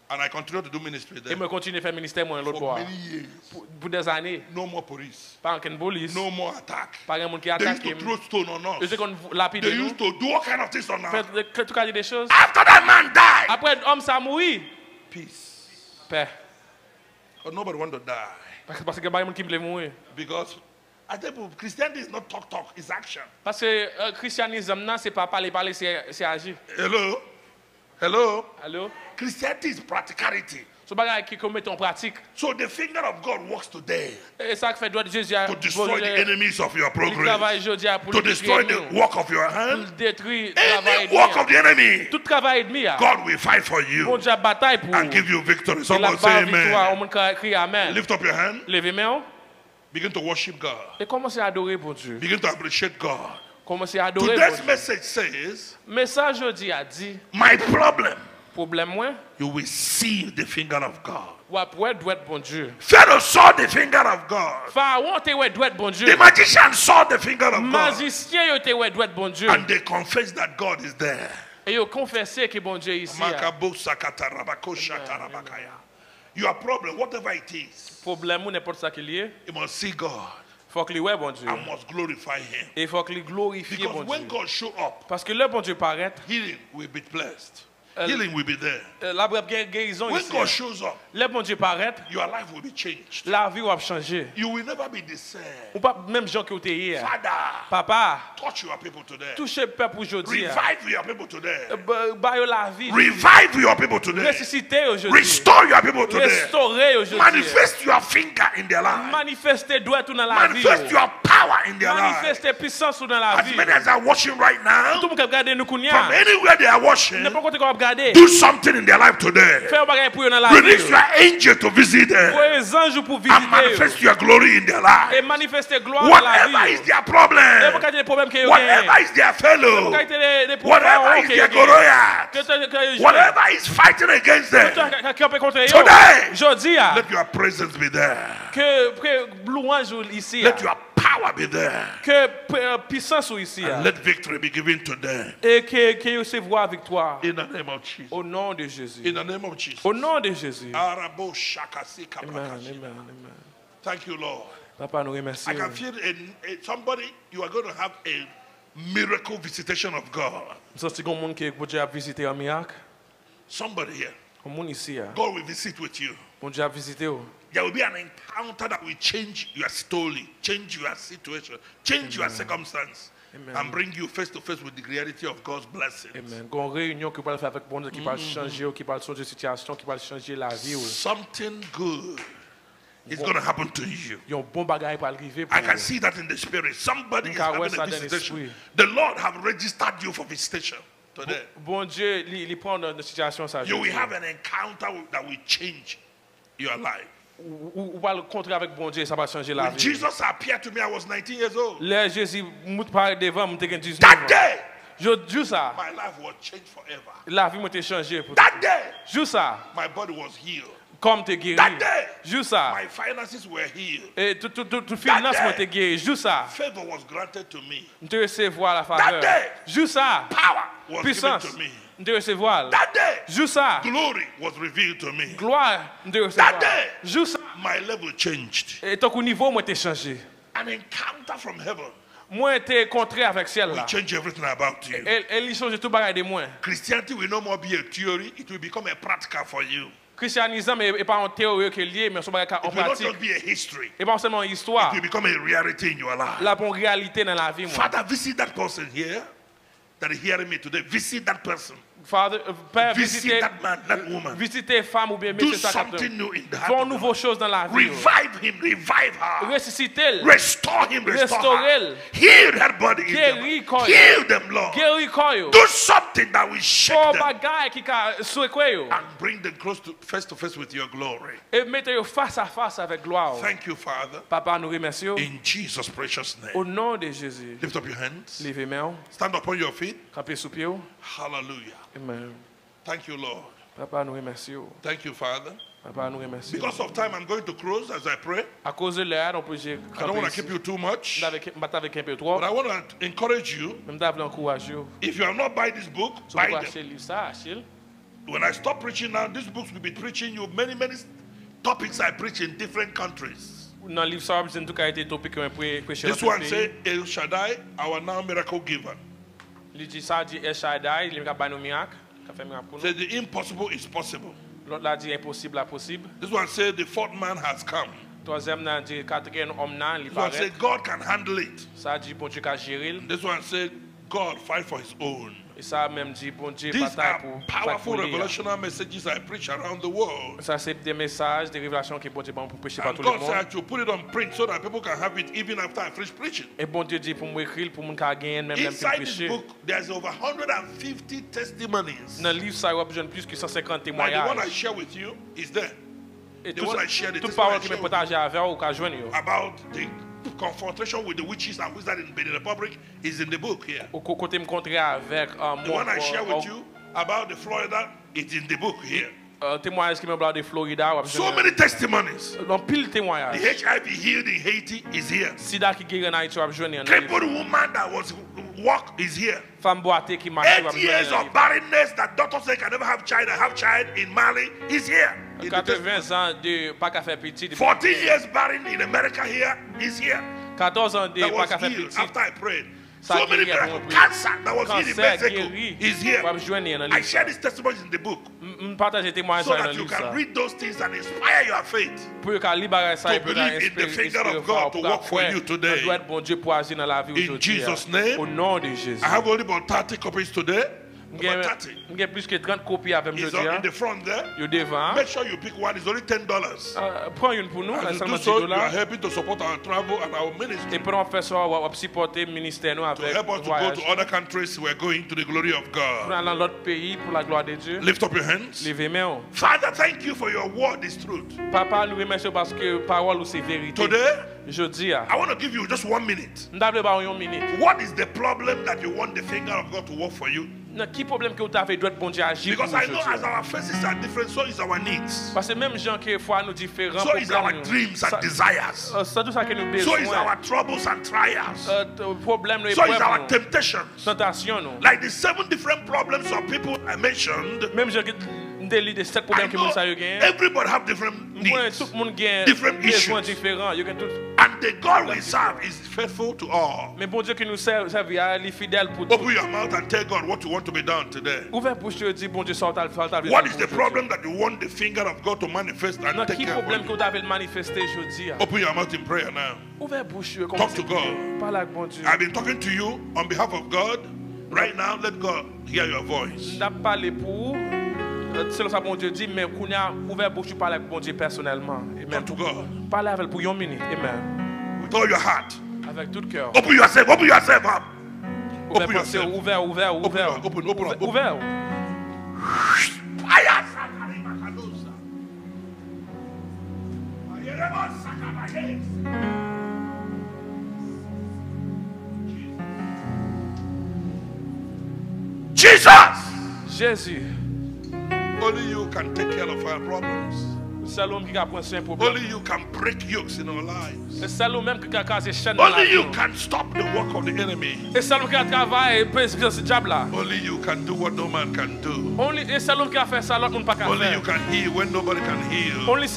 And I continue to do ministry there. For many years. No more police. No more attack. They used to throw stone on us. They used to do all kind of things on us. After that man died, peace. But nobody want to die. Because I tell people, Christianity is not talk, it's action. Hello? Christianity is practicality. So the finger of God works today to destroy the enemies of your progress, to destroy the work of your hand, any work of the enemy. God will fight for you and give you victory. Someone say amen. Lift up your hand. Begin to worship God. Begin to appreciate God. Today's message says, my problem, you will see the finger of God. Pharaoh saw the finger of God. The magician saw the finger of God. And they confessed that God is there. Your problem, whatever it is, you must see God. I must glorify him. Because when God show up, healing will be blessed. healing will be there. La guérison When ici. God shows up, Le bon Dieu paraît, your life will be changed. la vie va changer. You will never be the same. Ou pas même gens qui ont été hier. Father, Papa, touch your people today. touchez peuple aujourd'hui. Revive your people today. Baille la vie. Revive your people today. Ressusciter aujourd'hui. Restore your people today. Restaurer aujourd'hui. Manifest your finger in their life. Manifester doit tout dans la vie. Manifest your power in their life. Manifester puissance dans la As vie. many as are watching right now, Tout le monde qui regarde nous from kounya. anywhere they are watching, N'importe quoi qu'on regarder. do something in their life today. Fais un bagage pour eux dans la Release vie. your angel to visit them Pour les anges pour and visiter. manifest your glory in their life. Et manifester gloire dans la Whatever is vie. their problem, N'importe quel problème qu'il y a. whatever is their fellow, Des whatever is their Goliath, whatever is fighting against them, today, Jodi a let your presence be there. que louange ici. Let your power be there. Que puissance ici. And let victory be given to them. Et que recevoir victoire. In the name of Jesus. Au nom de Jésus. In the name of Jesus. Au nom de Jésus. Arabo shakasi Amen, kaprakasi. amen, amen. Thank you, Lord. Papa, nous remercions. I can feel somebody, you are going to have a miracle visitation of God. Nous sommes un monde qui a visité un miracle. Somebody here. Un monde ici. God will visit with you. Mon Dieu a visité. There will be an encounter that will change your story, change your situation, change your circumstance, Amen. and bring you face to face with the reality of God's blessings. Amen. Une réunion qui va faire avec bon Dieu, qui va changer, qui va changer la situation, qui va changer la vie. Something good is going to happen to you. Il y a un bon bagage pour arriver. I can see that in the spirit. Somebody is having a visitation. The Lord have registered you for visitation today. Bon Dieu, il prend une situation ça. You will have an encounter that will change your life. Ou va le rencontrer avec bon Dieu, ça va changer la When vie. Jesus appeared to me, I was 19 years old. Là, Jésus m'a parlé devant, m'a dit 19 That ans. day, Je dis ça. my life was changed forever. La vie m'a été changée. That day, Juste ça. my body was healed. Comme te guéri. That day, Juste ça. my finances were healed. Et tout finance m'a été guéri. Juste ça. Favor was granted to me. Je te recevoir la That faveur. day, Juste ça. power was Puissance. given to me. Je te recevoir. That day, Juste ça. glory was revealed to me. Gloire. Je te recevoir. That day, Juste ça. my level changed. Et ton niveau m'a été changé. An encounter from heaven Moi, été contré avec ciel will là. change everything about you. Elle change tout bagage de moi. Christianity will no more be a theory, it will become a practical for you. Christianisme n'est pas en théorie qui est lié, mais son bagage en It will not pratique. just be a history, Et pas seulement une histoire. it will become a reality in your life. La bonne réalité dans la vie, moi. Father, visit that person here that is hearing me today. Visit that person. Father, Père, Visit visitez, that man, that woman. visitez femme ou bien Do monsieur ça. something new in the heart. Font of nouveau God. chose dans la vie. Revive him, revive her. Ressuscitez-le. Restore him, restore her. Restaurez-le. Heal that body. in them. Guéris quoi. Heal them, Lord. Guéris quoi. Do something that will shake Font them bagage qui a souhaité. and bring them close to face with your glory. Et mettez-le face à face avec gloire. Thank you, Father. Papa, nous remercions. In Jesus' precious Au name. nom de Jésus. Lift up your hands. Levez main. Stand upon your feet. Campez sous pied. Hallelujah. Amen. Thank you, Lord. Papa, nous remercions. Thank you, Father. Papa, nous remercions. Because of time, I'm going to close as I pray. À cause de l'heure, on peut gérer. I don't want to keep you too much, Avec un peu trop. but I want to encourage you. Même d'avoir l'encourager. If you have not buy this book, Si buy vous them. achetez le livre, ça, achetez-le. When I stop preaching now, these books will be preaching you many topics I preach in different countries. Dans le livre, ça, c'est tout cas été topic qu'on prêché dans This tout one pays. say El Shaddai, our now miracle giver. Il dit ça, dit El Shaddai, il a fait un miracle. Il a fait un miracle pour nous. Say the impossible is possible. L'autre là dit impossible à possible. This one say the fourth man has come. Troisième là dit quatrième homme là, il This one say paraît. God can handle it. Ça dit bon Dieu qu'a géré. This one say God fight for his own. Et ça même dit bon Dieu These bataille are pour powerful lui. revelational messages I preach around the world. Ça c'est des messages, des révélations qui bon Dieu bon pour prêcher And par tout le God said I monde. should put it on print so that people can have it even after I finish preaching. Et bon Dieu dit pour moi écrire pour mon cas gagner même même Inside this prêcher. book, there's over 150 testimonies. Dans le livre ça il y a besoin de plus que 150 Now, the one I témoignages. share with you is there Et the tout one I shared, the toute testimony parole I qui me shared with partage avec vous qu'a joindre yo. about the confrontation with the witches and wizards in Benin Republic is in the book here. Au côté me contrer avec The one I share with you about the Florida is in the book here. témoignage qui me parle de Florida. So many testimonies. Donc pile The témoignage. HIV healed in Haiti is here. Sida qui guérit en Haïti va joindre en Crippled woman that was walk is here. femme boitée qui marche va 8 years of barrenness that doctors say can never have child in Mali is here. In the 80 ans de pas qu'à faire petit. 14 years barren in America here is here. 14 ans de That pas was qu'à faire healed petit. after I prayed. So many miracles. Cancer that was in Mexico is here. I share these testimonies in the book so that you can read those things and inspire your faith to believe in the finger of God to work for you today. In Jesus' name, I have only about 30 copies today. Plus que 30 copies avec It's in the front there. Make sure you pick one. It's only $10. Prends une pour nous. As you do so, you are helping to support our travel and our ministry. Et pendant faire ça, on va supporter ministère nous avec. To help us to go to other countries, we are going to the glory of God. Pour aller dans l'autre pays pour la gloire de Dieu. Lift up your hands. Levez main. Father, thank you for your word is truth. Papa, nous remercions parce que parole c'est vérité. Today, je dis, I want to give you just 1 minute. What is the problem that you want the finger of God to work for you? Qui problème que vous avez droit bon Dieu agir? Because I know as our faces are different, so is our needs. Parce que même gens que foi nous différents. So is our dreams and desires. Ça tout ça que nous besoin. So is our troubles and trials. Problème so is our temptations. Tentation nous. Like the 7 different problems of people I mentioned. Même gens de 7 problèmes que vous avez gain. Everybody have different needs. Tout le monde gain different issues. Différents. And the God we serve is faithful to all. Mais bon Dieu qui nous serve, il est fidèle pour tout. Open your mouth and tell God what you want to be done today. Ouvre bouche et dis bon Dieu sort ta What is the problem that you want the finger of God to manifest and take care of? Problème que vous avez manifesté aujourd'hui? Open your mouth in prayer now. Ouvre bouche. Talk to God. Parle avec bon Dieu. I've been talking to you on behalf of God. Right now, let God hear your voice. N'a parlé pour c'est ça bon Dieu dit mais kounya ouvert bouche parler avec bon Dieu personnellement. Amen. To God. Parler avec pour 1 minute. Amen. With all your heart. Avec tout cœur. Open yourself up. Open yourself. Ouvert. Ouvert. Jesus. Jésus. Only you can take care of our problems. Only you can break yokes in our lives. Only you can stop the work of the enemy. Only you can do what no man can do. Only you can heal when nobody can heal. Only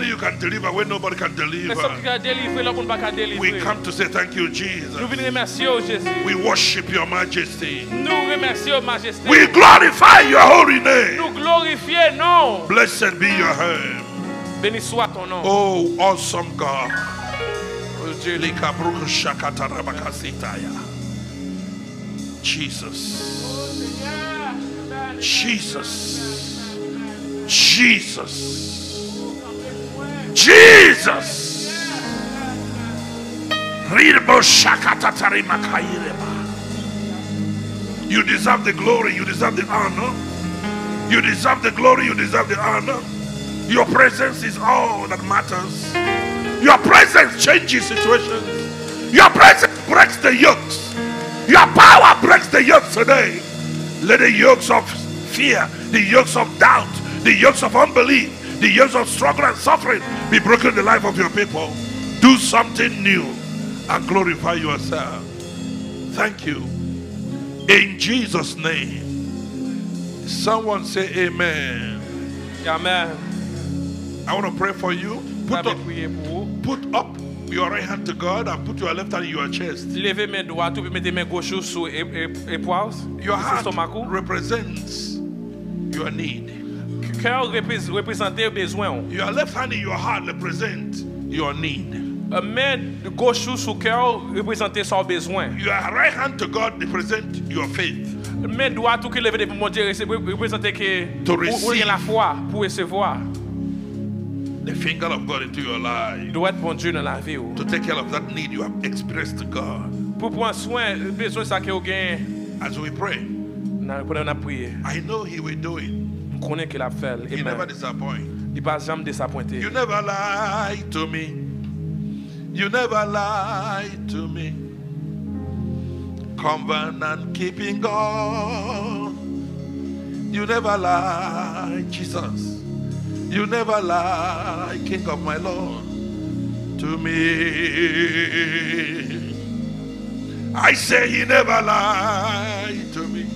you can deliver when nobody can deliver. We come to say thank you, Jesus. We worship your majesty. We glorify your holy name. Blessed be your name. Béni soit ton nom. Oh, awesome God. Jesus. Jesus. Jesus. Jesus. You deserve the glory, you deserve the honor. You deserve the glory, you deserve the honor. Your presence is all that matters. Your presence changes situations. Your presence breaks the yokes. Your power breaks the yokes today. Let the yokes of fear, the yokes of doubt, the yokes of unbelief, the yokes of struggle and suffering be broken in the life of your people. Do something new and glorify yourself. Thank you. In Jesus' name. Someone say amen. Amen. I want to pray for you. Put up your right hand to God and put your left hand in your chest. Your heart represents your need. Your left hand in your heart represents your need. Your right hand to God represents your faith. To receive the finger of God into your life. To take care of that need you have expressed to God. As we pray, I know He will do it. He never disappoints. You never lie to me. You never lie to me. Covenant keeping God. You never lie, Jesus. You never lie, King of my Lord, to me. I say He never lied to me.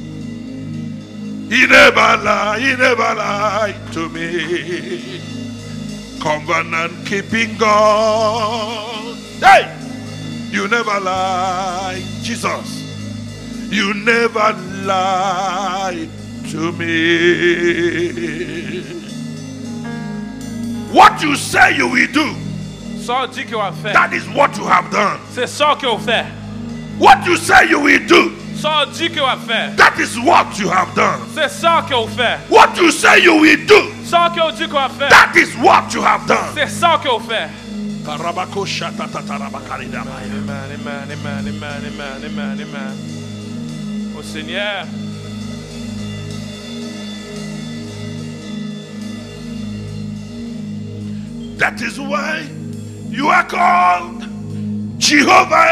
He never lied to me. Covenant keeping God. Hey! You never lie, Jesus. You never lie to me. What you say you will do, that is what you have done. What you say you will do, that is what you have done. What you say you will do, that is what you have done. Amen, amen, amen, amen, amen, amen, amen. Au Seigneur. That is why you are called Jehovah.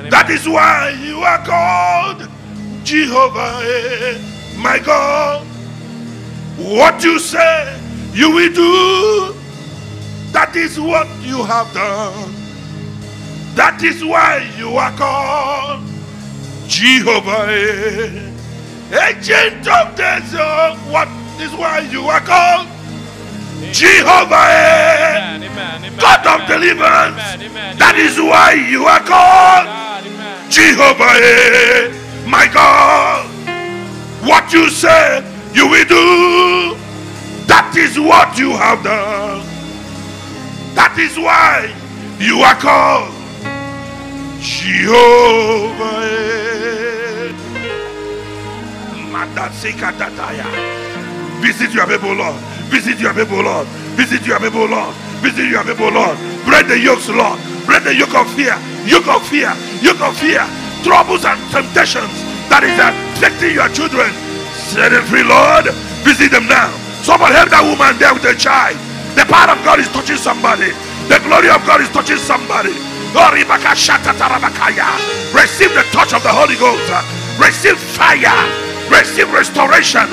That is why you are called Jehovah. My God, what you say you will do, that is what you have done. That is why you are called Jehovah. Agent of days, what is why you are called Jehovah. God of deliverance, that is why you are called Jehovah. My God, what you say you will do, that is what you have done. That is why you are called Jehovah. Visit your people, Lord. Visit your people, Lord. Visit your people, Lord. Visit your people, Lord. Break the yokes, Lord. Break the yoke of fear. Yoke of fear. Yoke of fear. Troubles and temptations that is affecting your children. Set them free, Lord. Visit them now. Someone help that woman there with a child. The power of God is touching somebody. The glory of God is touching somebody. Receive the touch of the Holy Ghost. Receive fire. Receive restoration.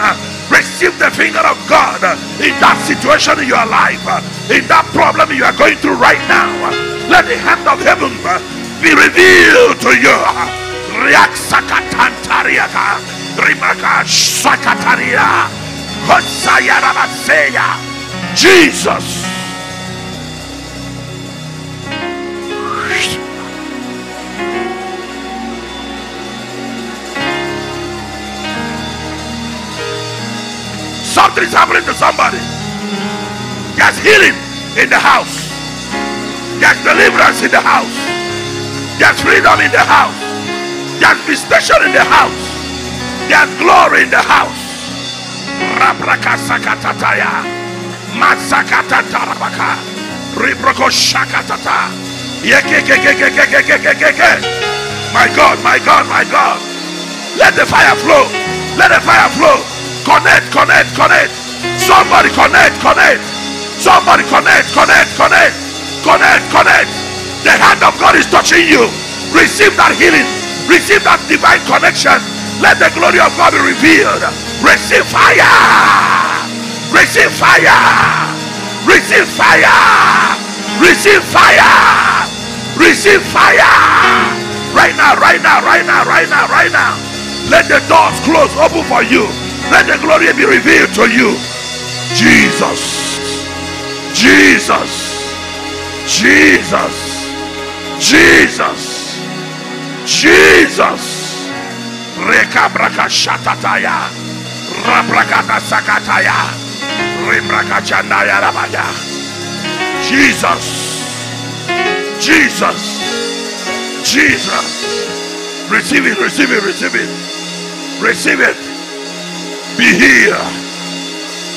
Receive the finger of God in that situation in your life, in that problem you are going through right now. Let the hand of heaven be revealed to you. Jesus. Something is happening to somebody. There's healing in the house. There's deliverance in the house. There's freedom in the house. There's visitation in the house. There's glory in the house. Rabrakasakatataya. Masakatatarabaka. Ribrokosakatata. My God, my God, my God. Let the fire flow. Let the fire flow. Connect, connect, connect. Somebody connect, connect. Somebody connect, connect, connect. Connect, connect. The hand of God is touching you. Receive that healing. Receive that divine connection. Let the glory of God be revealed. Receive fire. Receive fire. Receive fire. Receive fire. Receive fire. Right now, right now, right now, right now, right now. Let the doors close, open for you. Let the glory be revealed to you. Jesus. Jesus. Jesus. Jesus. Jesus. Rekabraka shatataya. Rabrakata sakataya. Rimrakachandaya rabaya. Jesus. Jesus. Jesus. Receive it, receive it, receive it. Receive it. Be here.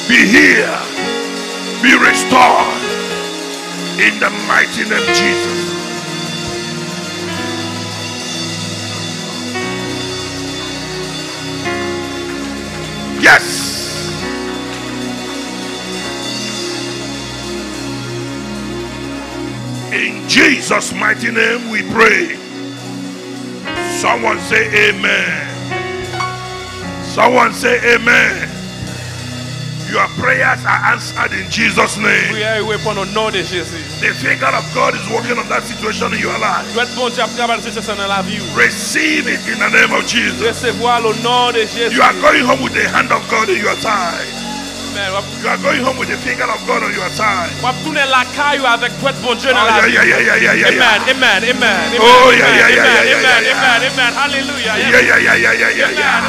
Be here. Be restored. In the mighty name of Jesus. Yes. In Jesus' mighty name we pray. Someone say amen. Someone say amen. Your prayers are answered in Jesus' name. The finger of God is working on that situation in your life. Receive it in the name of Jesus. You are going home with the hand of God in your side. Amen. You are going home with the finger of God on your side. On va tourner la caille avec droite bon Dieu dans la vie. Yeah. Amen. Amen. Amen. Oh, Amen. yeah. Amen. Hallelujah. Yeah.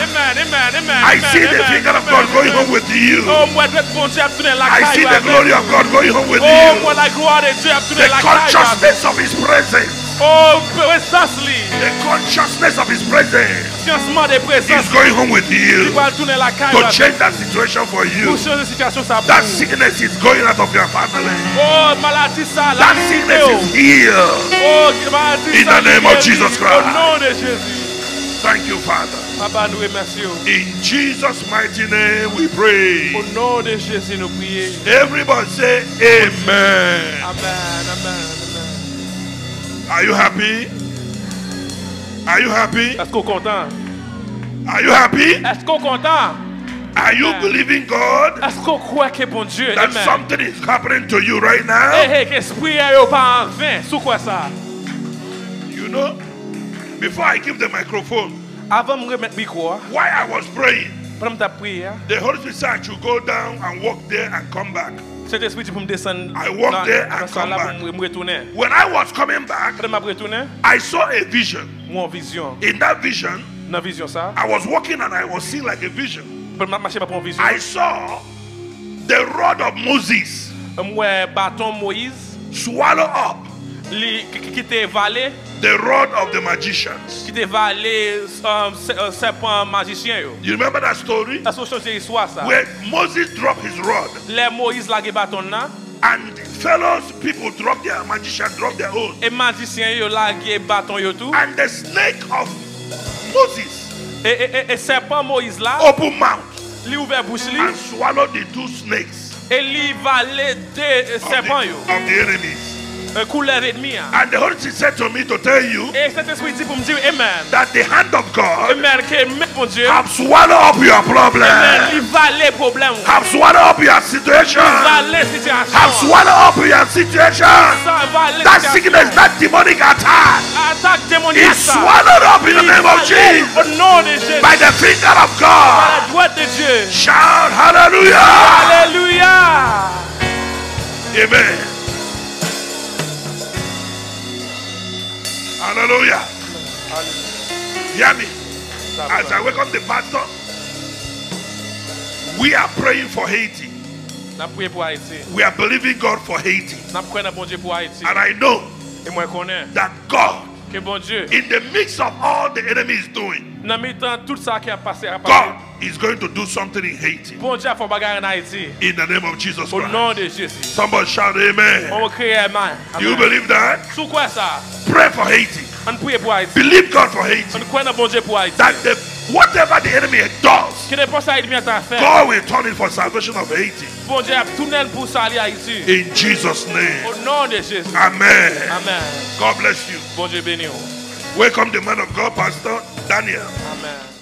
Amen. I see the finger of God going home with you. Oh, moi droite bon Dieu a tourné la I caille. see the glory of God going home with Oh, you. moi la gloire de Dieu a tourné The la caille. consciousness of His presence. Oh, précisely. The consciousness of His presence Sciencement de présence. is going home with Il you va tourner la caille. to change that situation for you. Pour changer la situation ça. That sickness is going out of your family. Oh, maladie ça. That sickness is healed. Oh, maladie In ça. the name of Jesus Au Christ. nom de Jésus. Thank you, Father. Papa, nous remercions. In Jesus' mighty name we pray. Au nom de Jésus, nous prions. Everybody say amen. Amen. Are you happy? Are you happy? Est-ce qu'on est content? Are you happy? Est-ce qu'on est content? Are you believing God Est-ce qu'on croit que bon Dieu? that Amen. something is happening to you right now? Hey, qu'esprit est pas en vain. Sous quoi ça? You know, before I give the microphone, Avant de remettre le micro, while I was praying, pendant que tu prié, the Holy Spirit said I should go down and walk there and come back. cet esprit pour me descendre I walked there and dans come là back. pour me retourner. When I was coming back, Pendant que je retourner, I saw a vision. mon vision. In that vision, Dans vision ça, I was walking and I was seeing like a vision. pendant que je marchais pour vision, I saw the rod of Moses moi bâton Moïse swallow up qui était valé, the rod of the magicians. qui était valé serpent magicien yo. You remember that story? Ça c'est une histoire ça. Where Moses dropped his rod Les Moïse la bâton là and fellows people dropped their magicians dropped their own. et magicien yo la bâton yo tout. And the snake of Moses Et serpent Moïse là, open mouth li ouvert bouche li and swallowed the two snakes et li valé deux of serpents yo. the enemies. Couleur ennemi. And the Holy Spirit said to me to tell you Et cet esprit dit pour me dire amen. that the hand of God Amen que mon Dieu. have swallowed up your problem, Amen, li valé problème. have swallowed up your situation, Valé situation. have swallowed up your situation. Ça valé That situation. sickness, that demonic attack Attaque démoniaque. is swallowed up in the name of Au Jesus nom de Jésus. by the finger of Par God. la droite de Dieu. Shout hallelujah. Alléluia. Amen. Hallelujah. Hear me. As I welcome the pastor, we are praying for Haiti. N'a prié pour Haïti. We are believing God for Haiti. N'a prié bon Dieu pour Haïti. And I know Et moi connais that God, que bon Dieu in the midst of all the enemy is doing, dans mi-temps tout ça qui a passé God is going to do something in Haiti. Bon Dieu a fait bagarre en Haïti. In the name of Jesus Au nom Christ. de Jésus. Somebody shout amen. On va crier amen. Do you believe that? Sous quoi ça? Pray for Haiti. On prie pour Haïti. Believe God for Haiti. On croit dans bon Dieu pour Haïti. That whatever the enemy does, Que n'importe ça il a fait. God will turn it for salvation of Haiti. Bon Dieu a tourné pour salir Haïti. In Jesus' name. Au nom de Jésus. Amen. Amen. God bless you. Bon Dieu béni. Welcome the man of God, Pastor Daniel. Amen.